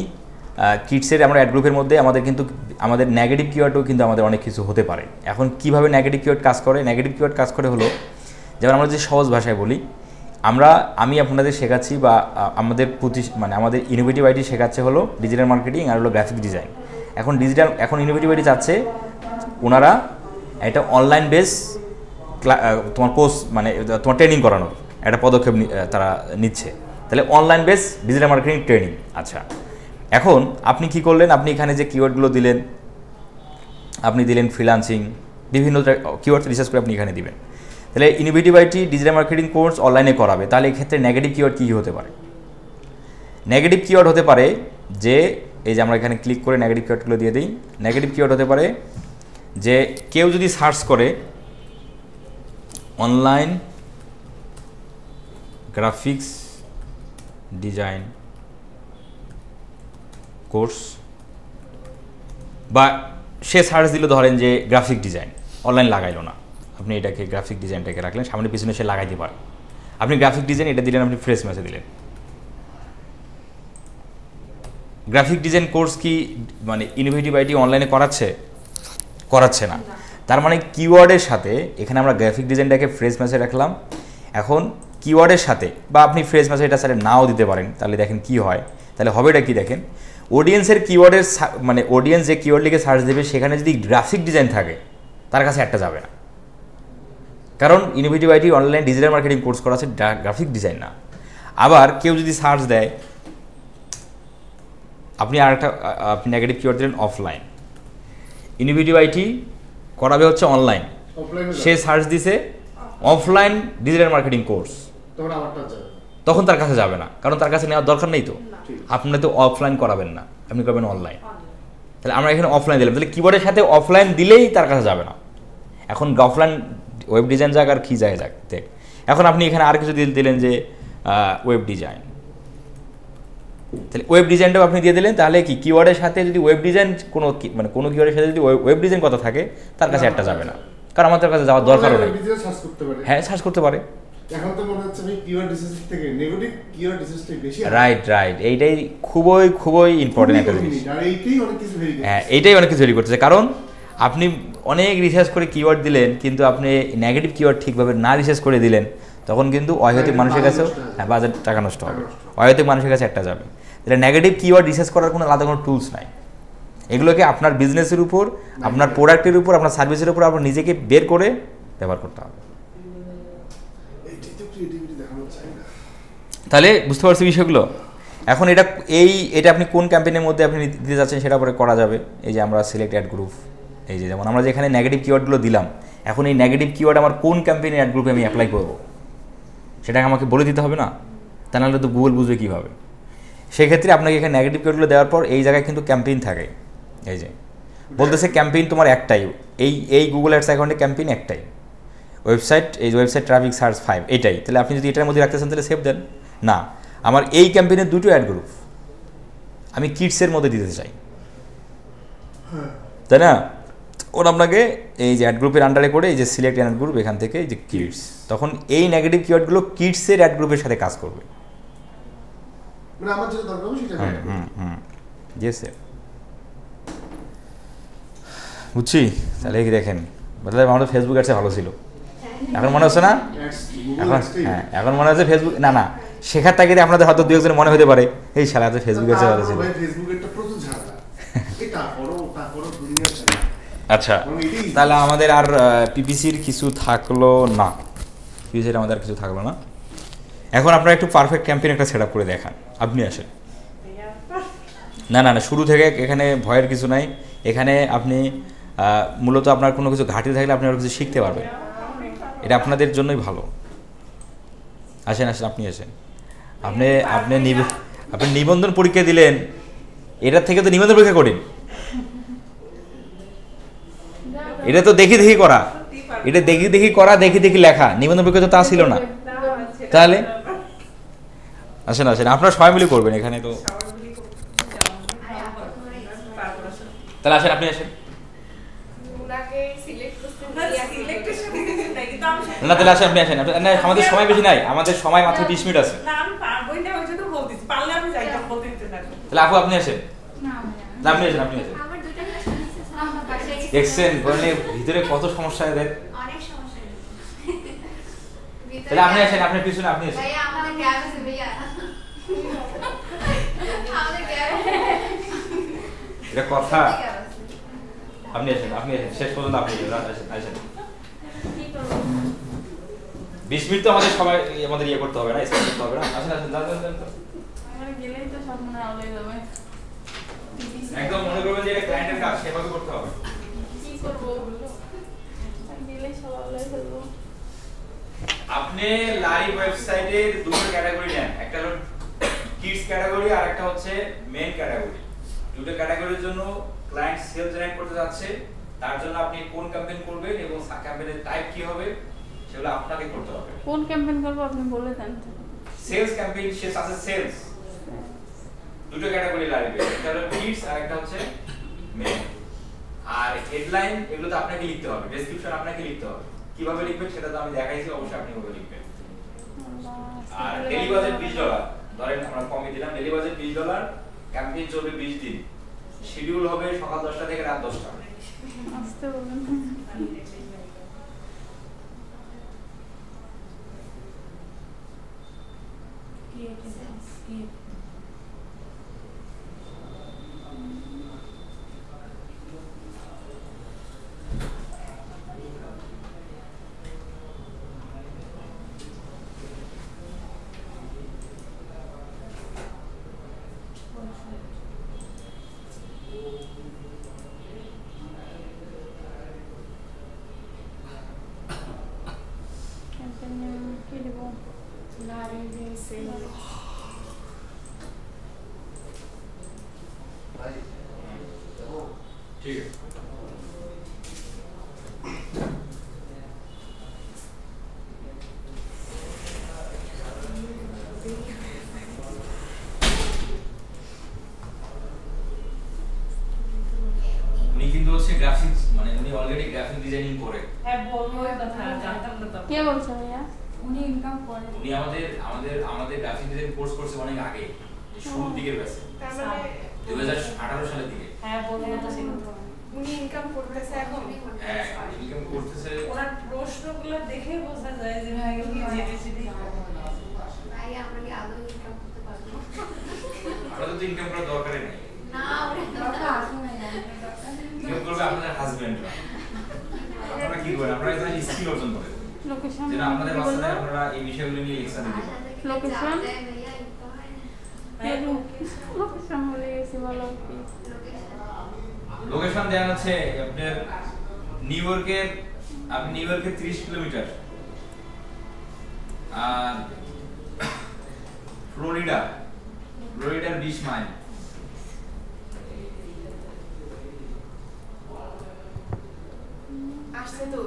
কিডসের আমরা অ্যাড গ্রুপের মধ্যে আমাদের কিন্তু আমাদের নেগেটিভ কিওয়ার্ডও কিন্তু আমাদের অনেক কিছু হতে পারে। এখন কিভাবে নেগেটিভ কিওয়ার্ড কাজ করে? নেগেটিভ কিওয়ার্ড কাজ করে হলো, যেমন আমরা যে সহজ ভাষায় বলি, আমি আপনাদের শেখাচ্ছি বা আমাদের মানে আমাদের ইনোভেটিভ আইটি শেখাচ্ছে হলো ডিজিটাল মার্কেটিং আর হলো গ্রাফিক ডিজাইন। এখন ইনোভেটিভ আইটি চাচ্ছে ওনারা একটা অনলাইন বেস তোমার কোর্স মানে তোমার ট্রেনিং করানোর একটা পদক্ষেপ তারা নিচ্ছে। তাহলে online base digital marketing training. আচ্ছা, এখন আপনি কি করলেন? আপনি এখানে যে কিওয়ার্ডগুলো দিলেন, আপনি দিলেন ফ্রিল্যান্সিং, বিভিন্ন কিওয়ার্ড রিসার্চ করে আপনি এখানে দিবেন। তাহলে innovative IT digital marketing course অনলাইনে করাবে, তাহলে এক্ষেত্রে নেগেটিভ কিওয়ার্ড কী হতে পারে? নেগেটিভ কিওয়ার্ড হতে পারে যে এই যে আমরা এখানে ক্লিক করে নেগেটিভ কিওয়ার্ডগুলো দিয়ে দিই। নেগেটিভ কিওয়ার্ড হতে পারে যে কেউ যদি সার্চ করে অনলাইন গ্রাফিক্স ডিজাইন কোর্স, বা সে সার্চ দিল ধরেন যে গ্রাফিক ডিজাইন, অনলাইন লাগাইলো না, আপনি এটাকে গ্রাফিক ডিজাইনটাকে রাখলেন, সামনে পিছনে সে লাগাইতে পারে। আপনি গ্রাফিক ডিজাইন এটা দিলেন, আপনি ফ্রেশ ম্যাসে দিলেন। গ্রাফিক ডিজাইন কোর্স কি মানে ইনোভেটিভ আইটি অনলাইনে করাচ্ছে না। তার মানে কিওয়ার্ডের সাথে এখানে আমরা গ্রাফিক ডিজাইনটাকে ফ্রেশ ম্যাসে রাখলাম। এখন কিওয়ার্ডের সাথে বা আপনি ফ্রেশ ম্যাসে এটা সাথে নাও দিতে পারেন, তাহলে দেখেন কি হয়। তাহলে হবেটা কি দেখেন, অডিয়েন্সের কিওয়ার্ডের মানে অডিয়েন্স যে কিওয়ার্ড লিখে সার্চ দেবে সেখানে যদি গ্রাফিক ডিজাইন থাকে তার কাছে একটা যাবে না, কারণ innovative IT online digital marketing course করা আছে, গ্রাফিক ডিজাইন না। আবার কেউ যদি সার্চ দেয়, আপনি নেগেটিভ কিওয়ার্ড দিলেন অফলাইন, ইনোভেটিভ আইটি করাবে হচ্ছে অনলাইন, সে সার্চ দিছে অফলাইন ডিজিটাল মার্কেটিং কোর্স, তখন তার কাছে যাবে না, কারণ তার কাছে নেওয়ার দরকার নেই। তো আপনি তো অফলাইন করাবেন না, আপনি করবেন অনলাইন। তাহলে আমরা এখানে অফলাইন দিলাম, তাহলে কিবোর্ডের সাথে অফলাইন দিলেই তার কাছে যাবে না। এখন অফলাইন ওয়েব ডিজাইন যাক আর কি যায় যাক দেখ। এখন আপনি এখানে আর কিছু দিলেন যে ওয়েব ডিজাইন, তাহলে ওয়েব ডিজাইনটাও আপনি দিয়ে দিলেন। তাহলে কি কিওয়ার্ডের সাথে যদি ওয়েব ডিজাইন কোনো কিওয়ার্ডের সাথে যদি ওয়েব ডিজাইন কথা থাকে তার কাছে একটা যাবে না, কারণ আমাদের কাছে যাওয়ার দরকারও নেই। হ্যাঁ সার্চ করতে পারে। এখন তো মনে হচ্ছে কিওয়ার্ড রিসার্চ থেকে নেগেটিভ কিওয়ার্ড রিসার্চটাই বেশি। রাইট, এইটাই খুবই ইম্পর্টেন্ট একটা জিনিস। আর এইটাই অনেক কিছু ভেরি করতেছে। হ্যাঁ, এইটাই অনেক কিছু ভেরি করতেছে, কারণ আপনি অনেক রিসার্চ করে কিওয়ার্ড দিলেন, কিন্তু আপনি নেগেটিভ কিওয়ার্ড ঠিকভাবে না রিসার্চ করে দিলেন, তখন কিন্তু অহেতুক মানুষের কাছেও বাজেট টাকা নষ্ট হবে, অহেতুক মানুষের কাছে একটা যাবে। তাহলে নেগেটিভ কিওয়ার্ড রিসার্চ করার কোনো আলাদা কোনো টুলস নাই। এগুলোকে আপনার বিজনেসের উপর, আপনার প্রোডাক্টের উপর, আপনার সার্ভিসের উপর আপনার নিজেকে বের করে ব্যবহার করতে হবে। তাহলে বুঝতে পারছি বিষয়গুলো। এখন এটা আপনি কোন ক্যাম্পেইনের মধ্যে আপনি দিতে যাচ্ছেন সেটা পরে করা যাবে। এই যে আমরা সিলেক্ট অ্যাড গ্রুপ, এই যে যেমন আমরা যেখানে নেগেটিভ কিওয়ার্ডগুলো দিলাম, এখন এই নেগেটিভ কিওয়ার্ড আমার কোন ক্যাম্পেইনের অ্যাড গ্রুপে আমি অ্যাপ্লাই করবো সেটাকে আমাকে বলে দিতে হবে না, তা নাহলে তো গুগল বুঝবে কীভাবে। সেক্ষেত্রে আপনাকে এখানে নেগেটিভ কিওয়ার্ডগুলো দেওয়ার পর এই জায়গায় কিন্তু ক্যাম্পেইন থাকে, এই যে বলতেছে ক্যাম্পেইন তোমার একটাই, এই গুগল অ্যাডস অ্যাকাউন্টে ক্যাম্পেইন একটাই, ওয়েবসাইট ট্রাফিক সার্চ 5 এটাই। তাহলে আপনি যদি এটার মধ্যে রাখতে চান তাহলে সেভ দেন। না, আমার এই ক্যাম্পেইনের দুটো অ্যাড গ্রুপ আমি কিডসের মধ্যে দিতে চাই, তাই না? ওর আপনাকে এই যে অ্যাড গ্রুপের আন্ডারে করে এই যে সিলেক্ট অ্যাড গ্রুপ, এখান থেকে এই যে কিডস, তখন এই নেগেটিভ কিওয়ার্ডগুলো কিডসের অ্যাড গ্রুপের সাথে কাজ করবে। মানে আমার যেটা দরকার সেটা জি স্যার, বুঝছি। তাহলে কি দেখেন, বদলে আমাদের ফেসবুক অ্যাডসে ভালো ছিল, এখন মনে হচ্ছে না? এখন মনে হচ্ছে ফেসবুক না শেখার তাগিদে আপনাদের হয়তো দু একজন মনে হতে পারে এই শালা তো ফেসবুক অ্যাডসে ভালো ছিল। আচ্ছা, তাহলে আমাদের আর পিপিসির কিছু থাকলো না, পিপিসির আমাদের আর কিছু থাকলো না। এখন আপনারা একটু পারফেক্ট ক্যাম্পেইন একটা সেট আপ করে দেখান, আপনি আসেন। না না না, শুরু থেকে এখানে ভয়ের কিছু নাই। এখানে আপনি মূলত আপনার কোনো কিছু ঘাটতি থাকলে আপনি আরও কিছু শিখতে পারবেন, এটা আপনাদের জন্যই ভালো। আসেন আসেন, আপনি আসেন। আপনি আপনি আপনি নিবন্ধন পরীক্ষা দিলেন, এটার থেকে তো নিবন্ধন পরীক্ষা করেন, এটা তো দেখি দেখি করা, এটা দেখি দেখি করা, দেখি দেখি লেখা। নিবন্ধন পরীক্ষা তো তা ছিল না। তাহলে আসেন আসেন, আপনারা সবাই মিলে করবেন এখানে তো। তাহলে আসেন, আপনি আসেন। না তাহলে আসেন, আপনি আসেন। না, আমাদের সময় বেশি নাই, আমাদের সময় মাত্র 20 মিনিট আছে। তাহলে আপু আপনি আসেন। না আপনি আসেন, আপনি আসেন। দেখছেন ভিতরে কত সমস্যা এদের। তাহলে আপনি আসেন, আপনার পিছনে আপনি আসেন। এটা কথা। আপনি আসেন, আপনি আসেন, শেষ পর্যন্ত আপনি আসেন আসেন। 20 মিনিট তো আমাদের সবাই আমাদের ইয়ে করতে হবে না, স্পেন্ড করতে হবে না। আসেন আসেন, একদম মনে করবেন যে এটা ক্লায়েন্টের কাজ, সেভাবে করতে হবে। আপনি লাইভ ওয়েবসাইটের দুটো ক্যাটাগরি নেন, একটা হলো কিডস ক্যাটাগরি আর একটা হচ্ছে মেন ক্যাটাগরি। দুটো ক্যাটাগরির জন্য ক্লায়েন্ট সেল জেনারেট করতে যাচ্ছে, তার জন্য আপনি কোন ক্যাম্পেইন করবেন এবং ক্যাম্পেইনের টাইপ কি হবে সেগুলো আপনাকে করতে হবে। কোন ক্যাম্পেইন করব আপনি বলে দেন। সেলস ক্যাম্পেইন, শেষ আছে সেলস। দুটো ক্যাটাগরি লাগবে, একটা হলো কিডস আর একটা হচ্ছে মেন। আর হেডলাইন এগুলো তো আপনাকে লিখতে হবে, ডেসক্রিপশন আপনাকে লিখতে হবে। কিভাবে লিখবেন সেটা তো আমি দেখাইছি, অবশ্যই আপনি কিভাবে লিখবেন। আর ডেইলি বাজেট $20, ধরেন আমরা কমই দিলাম, ডেইলি বাজেট $20, ক্যাম্পেইন চলবে 20 দিন, শিডিউল হবে সকাল 10টা থেকে রাত 10টা। আসতে বলুন। কি দেব? ঠিক আছে। উনি কিন্তু হচ্ছে গ্রাফিক্স, মানে উনি অলরেডি গ্রাফিক ডিজাইনিং করে। হ্যাঁ বলবো কথা, জানতাম না তো। কে বলছে ভাইয়া? উনি ইনকাম করে। উনি আমাদের গ্রাফিক ডিজাইন কোর্স করছে অনেক আগে, শুরুর দিকের ব্যাচে, তার মানে 2018 সালের দিকে। হ্যাঁ বলবো তো সেটা। উনি ইনকাম করতেছে এখন। হ্যাঁ, ইনকাম করতেছে। ওনার প্রশ্নগুলো দেখে বোঝা যায় যে ভাই কি জেনেছিলি। ভাই আমরা কি আদৌ ইনকাম করতে পারবো? আপনাদের তো ইনকাম করার দরকারই নেই, না ওরে দরকার আছে না। ইনকাম করবে আপনাদের হাজবেন্ডরা। আপনারা কি করেন? আপনারা এখানে স্কিল অর্জন করেন, লোকেশন যেটা আপনাদের বাসায় আপনারা এই বিষয়গুলো নিয়ে লেকচার দিবেন। লোকেশন? ভাইয়া ইনকাম হয় না। হ্যাঁ লোকেশন বলে গেছি, বলো কি? লোকেশন দেওয়া আছে আপনার নিউ ইয়র্কের, আপনি নিউ ইয়র্কের 30 কিলোমিটার, আর ফ্লোরিডার 20 মাইল। আসছে তো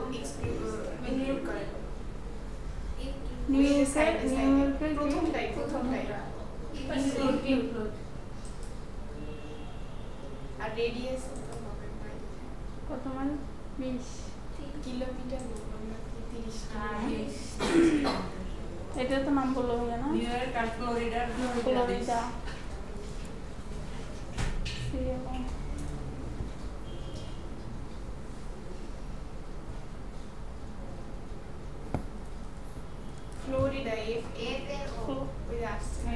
ইনক্লুড করেন। নিউ ইয়র্কের প্রথমটাই ইনক্লুড। আর রেডিয়াস তো হবে ভাই কত মাইল? 20 কিলোমিটার বললাম 30 এটা তো নাম বললো ভাইয়া না? নিউ ইয়র্ক আর ফ্লোরিডার ফ্লোরিডা। ফ্লোরিডা এফ এফ এর ও ওই যে আসছে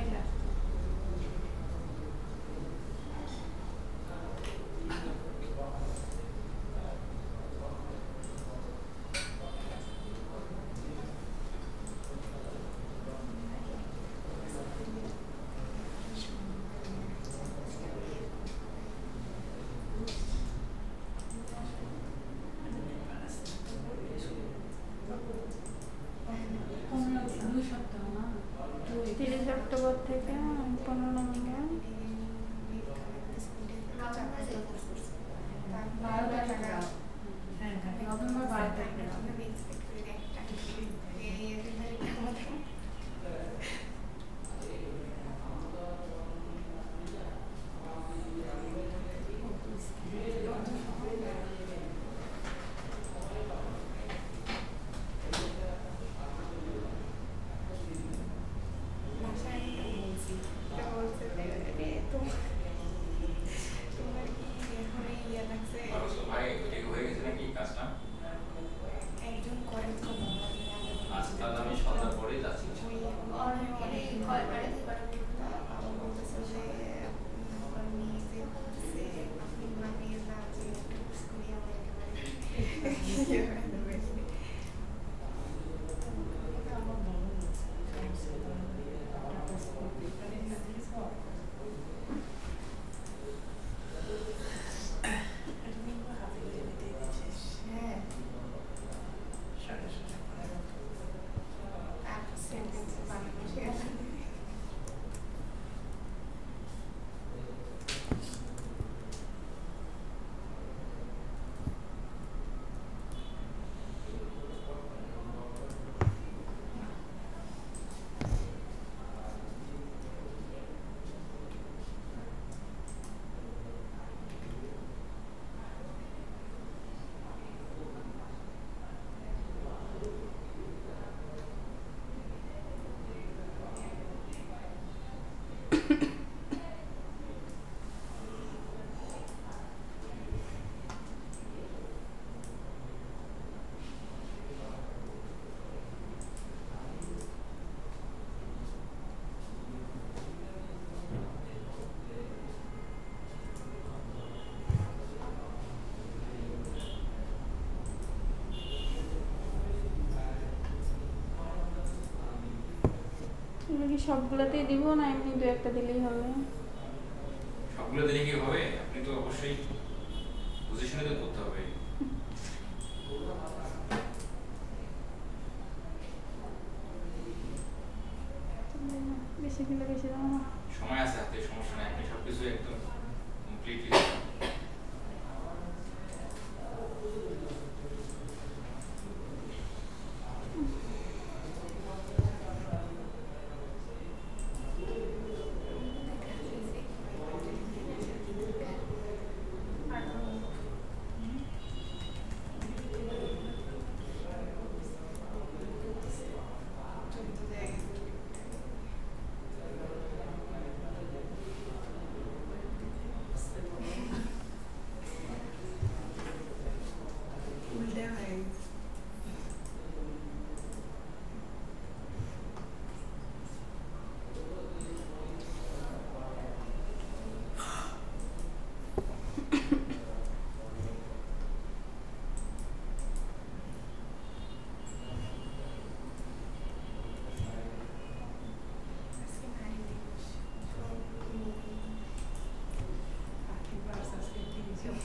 কি সবগুলোতেই দিব না এমনি দু একটা দিলেই হবে? সবগুলো দিলে কি হবে? আপনি তো অবশ্যই পজিশনে তো করতে হবে। বেশি দিলে বেশি দাম না। সময় আছে হাতে, সমস্যা নাই, আপনি সবকিছু একদম কমপ্লিটলি উল্টে হয়ে গেছে। আজকে ভারী দিবস। পাখি বাস আজকে তিনজন।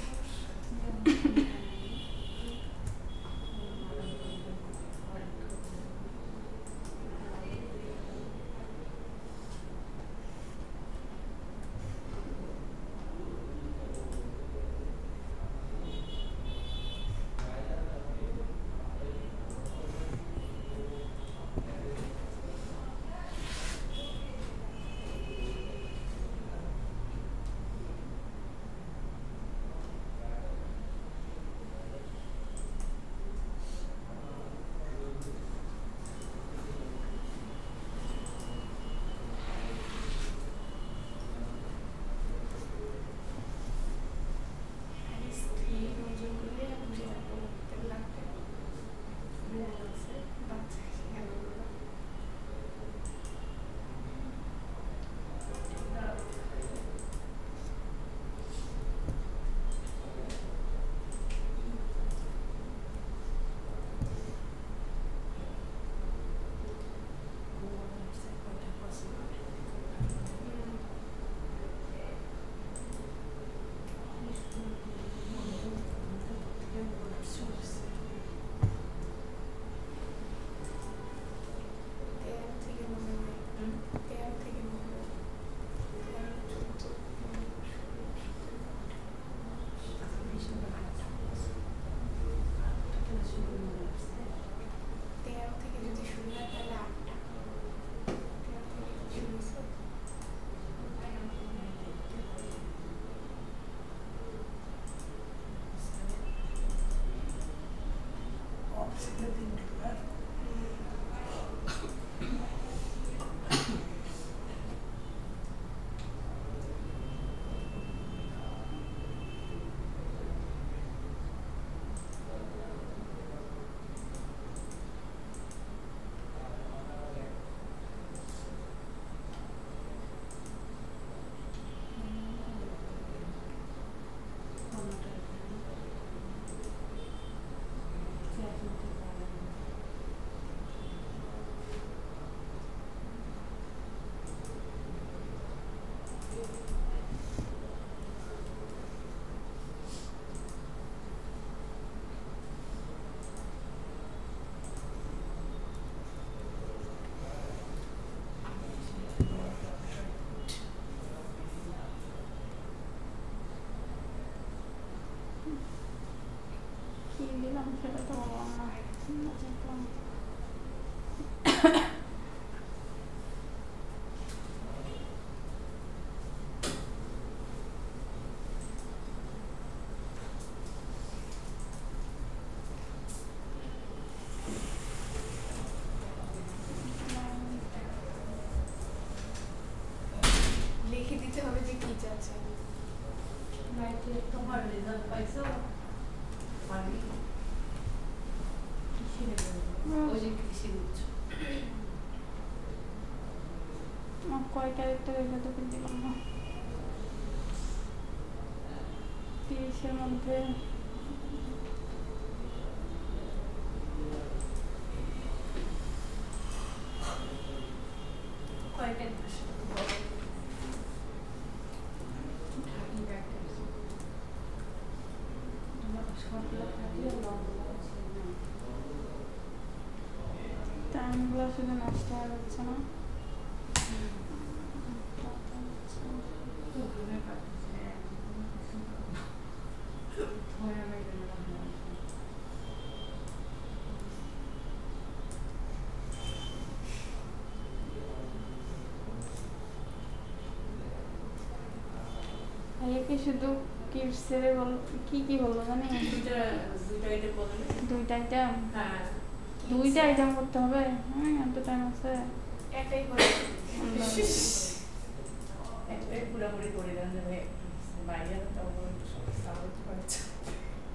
আর স্ত্রী নজর করলে বুঝে রাখবো তেল লাগবে আছে বাচ্চা কেন তেল থেকে মনে হয় তেল থেকে মনে হয় তেল থেকে যদি শুরু হয় তাহলে 8টা তেল থেকে শুরু হয়েছে কি দিলাম সেটা তো বললাম না। দেখলাম। লিখে দিতে হবে যে কি চাচ্ছে নাইটে তোমার রেজাল্ট পাইছো? পারি। কিসের রেজাল্ট? ওই যে কৃষি উচ্চ। আমার কয় তারিখটা দেখে তো দিলাম না। 30-এর মধ্যে কত টাইমগুলো শুধু নষ্ট হয়ে যাচ্ছে না। ভাইয়াকে শুধু কিডসের কি বলবো জানি দুইটা আইটেম দুইটা আইটেম করতে হবে। এত টাইম আছে একটাই করে পুরোপুরি করে দেন যাবে বাইরে তো সমস্যা হতে পারছে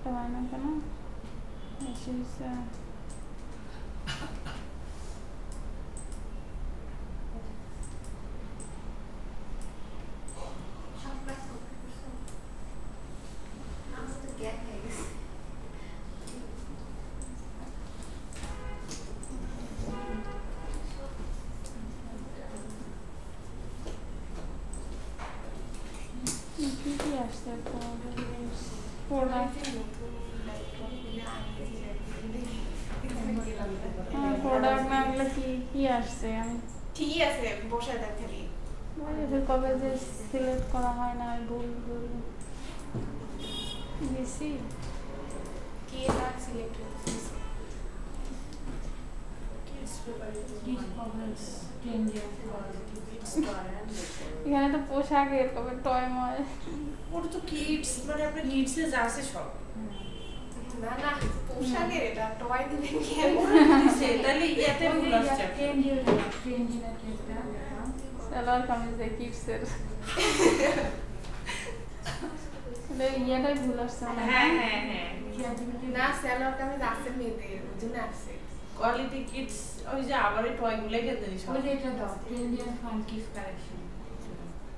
তো হয় না কেন বেশি হচ্ছে। সব ক্লাস কমপ্লিট করছো? আমার তো গ্যাপ হয়ে গেছে। কি আসছে প্রোডাক্ট না এগুলো কি আসছে আমি ঠিকই আছে, বসে দেখ খালি। কবে যে সিলেক্ট করা হয় না ভুল বেশি কি এটা সিলেক্ট হয়েছে? এখানে তো পোশাকের কবে টয় ময় ওটা তো কিডস মানে আপনার কিডসে যা আছে সব না না, পোশাকের এটা টয় দিবেন কি? তাহলে ইয়াতে ভুল আসছে সালোয়ার কামিজ দেয় কিডসের ইয়াটাই ভুল আসছে হ্যাঁ হ্যাঁ হ্যাঁ না, সালোয়ার কামিজ আছে মেয়েদের, ওই জন্য আছে। কোয়ালিটি কিডস ওই যে আবার এই টয় গুলো কে দেন সব ওই যে এটা দাও ইন্ডিয়ান ফাঙ্কিস কালেকশন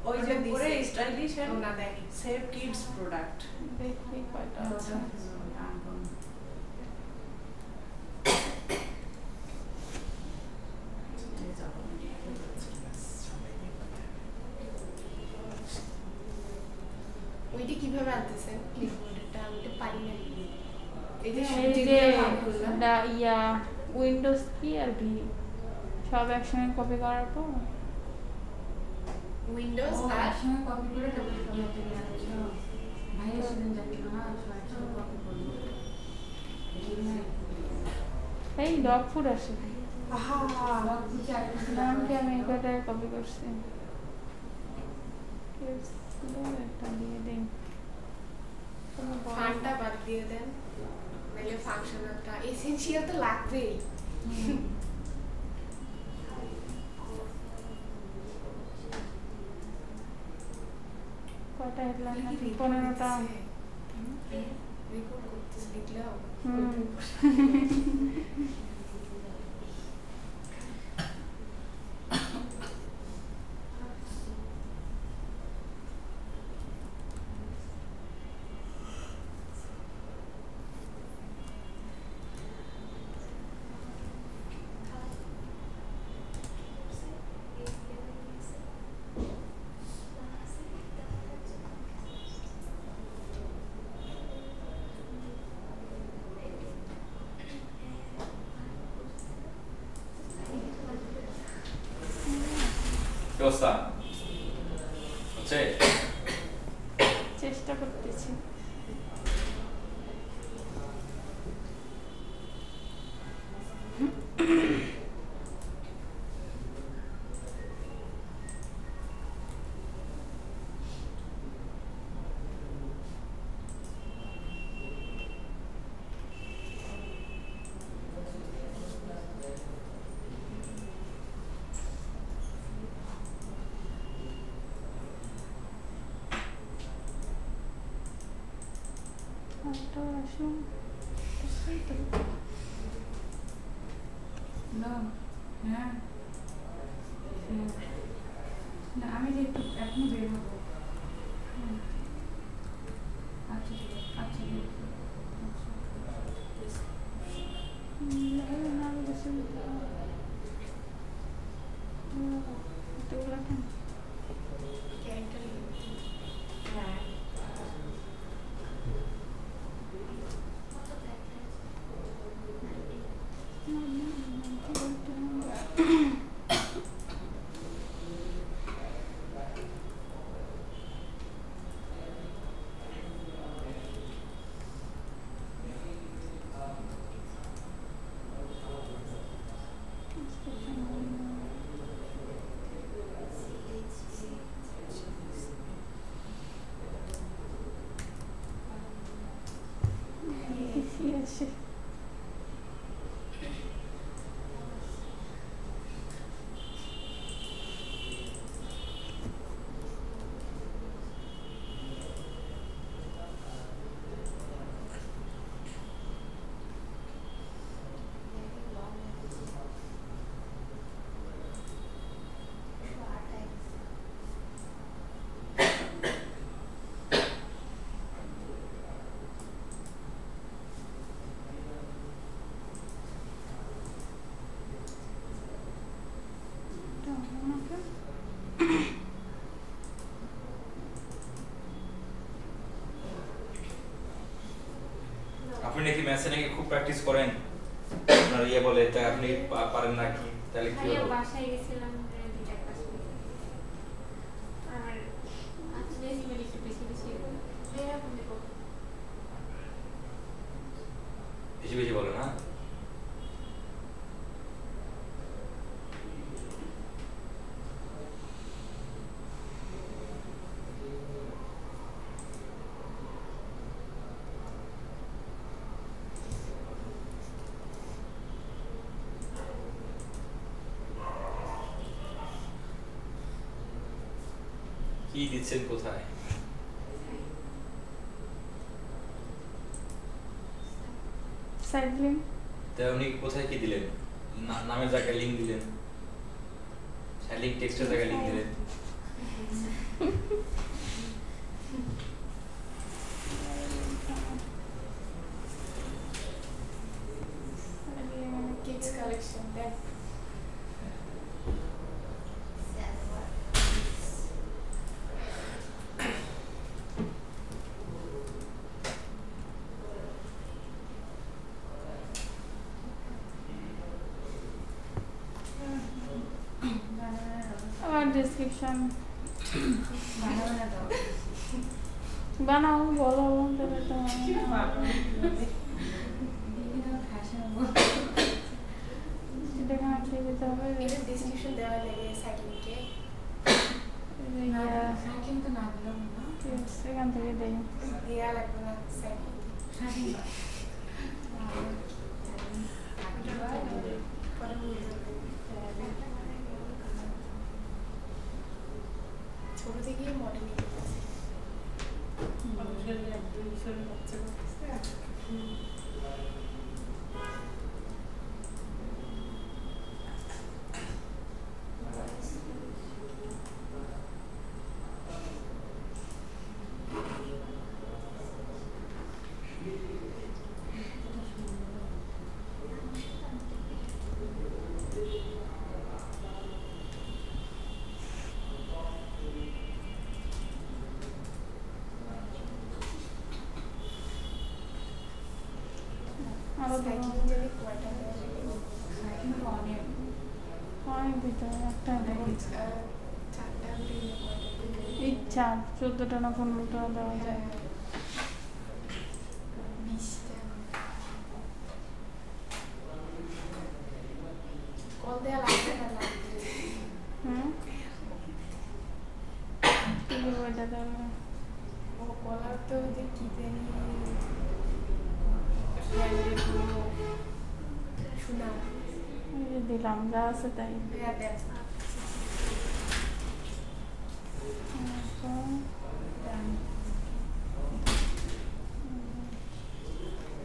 ওই যে পরে স্টাইলিশ না দেখি সেভ কিডস প্রোডাক্ট দেখি কয়টা আছে। ওইটা কিভাবে আনতেছেন ক্লিপবোর্ডটা? আমি তো পারি না। এই যে এই যে ইয়া উইন্ডোজ কি আর ভি সব একসঙ্গে কপি করার পর উইন্ডোজ ও আর একসঙ্গে কপি করে তারপর ইয়াতে নিয়ে আসছো ভাইয়ের সেদিন যাচ্ছিল না সব একসঙ্গে কপি করলো এই ডগ ফুড আসে লগ বুঝে আরেকটা নামকে আমি কয়টা কপি করছি একটা দিয়ে দিই ফানটা বাদ দিয়ে দেন, নাহলে ফাংশনালটা এসেনশিয়াল তো লাগবেই। কয়টা হেডলাইন নাকি 15টা রেকর্ড করতেছি দেখলাম। কি অবস্থা হচ্ছে? চেষ্টা করতেছি। আসুন হ্যাঁ না আমি যে একটু এখনই বের হবো আচ্ছা আচ্ছা ক্যারেক্টার হ্যাঁ বাংলাদেশে। আপনি নাকি ম্যাথে নাকি খুব প্র্যাকটিস করেন, আপনার ইয়ে বলে তা আপনি পারেন না কি, তাহলে কি ভাইয়া হলো? বাসায় গেছিলাম, দুইটা ক্লাস করেছি। আর আজকে বেশি একটু বেশি বেশি ভাইয়া আপনি দেখো বেশি বেশি বলে না? কি দিচ্ছেন কোথায়? সাইক্লিং। তা উনি কোথায় কি দিলেন? নামের জায়গায় লিঙ্ক দিলেন, লিঙ্ক টেক্সটের জায়গায় লিঙ্ক দিলেন। কিডস কালেকশন দেখ। আমার ডেসক্রিপশন বানানো দাও। বানাও, বলো তাহলে তো বিভিন্ন ফ্যাশন এটা কানেক্ট দিতে হবে। এটা ডিসক্রিপশন দেওয়া লাগে সাইক্লিংকে। সাইকেল তো না দিলাম না। এখান থেকে দেই। দেওয়া লাগবে না সাইক্লিং। সাইকেল পরে বুঝতে হবে। ছোট থেকেই মডেলিং করতেছি। মানুষের একদম শরীর বাচ্চা করতেছে। আরো দেবো। সাইক্লিং জানি কয়টা দেওয়া লাগে? সাইকেল অনেক অনেক দিতে হবে, একটা দেবো। চারটা দিলে কয়টা দিলে? ইচ্ছা 14টা না 15টা দেওয়া যায়। 20টা। কল দেওয়া লাগবে না লাগবে? হুম, কি করবো এটা তাহলে? ও কলার তো যে কি জানি হ্যান্ডেলগুলো শোনা এই যে দিলাম, যা আছে তাই। দেয়া দেয়া।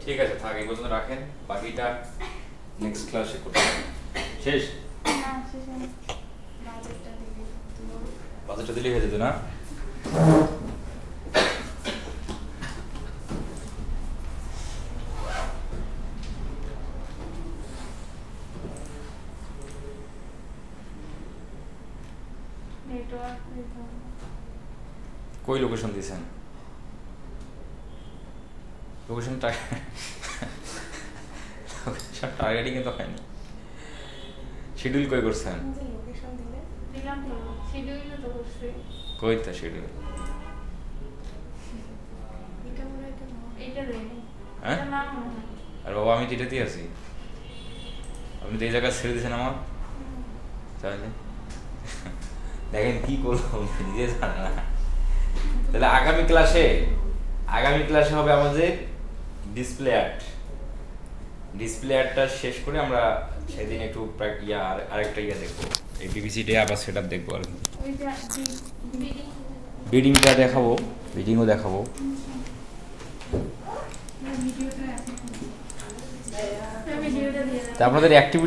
ঠিক আছে, থাক, এই পর্যন্ত রাখেন, বাকিটা নেক্সট ক্লাসে করতে হবে। শেষ? না, শেষ হয়নি। বাজেটটা দিলে তো বাজেটটা দিলেই হয়ে যেত না? নেটওয়ার্ক দিতে হবে। কই লোকেশন দিয়েছেন? লোকেশন টার্গেটিং তো হয়নি। শিডিউল কই করছেন? যে লোকেশন দিলে দিলাম তো, শিডিউলও তো করছি। কই তা শিডিউল? এটা মনে হয় এটা নয়। এইটা দেয়নি। হ্যাঁ? এটা না মনে হয়। আর বাবা, আমি তো এটাতেই আছি। আপনি তো এই জায়গায় ছেড়ে দিয়েছেন আমার, তাহলে দেখেন কি করবো, নিজে জানে না। তাহলে আগামী ক্লাসে হবে আমাদের ডিসপ্লে অ্যাড। ডিসপ্লে অ্যাডটা শেষ করে আমরা সেদিন একটু আরেকটা দেখবো, এই পিপিসি ডে আবার সেট আপ দেখবো আর কি। ওইটা বিডিংটা দেখাবো, বিডিংও দেখাবো। ভিডিওটা দিয়ে তা আপনাদের অ্যাক্টিভিটি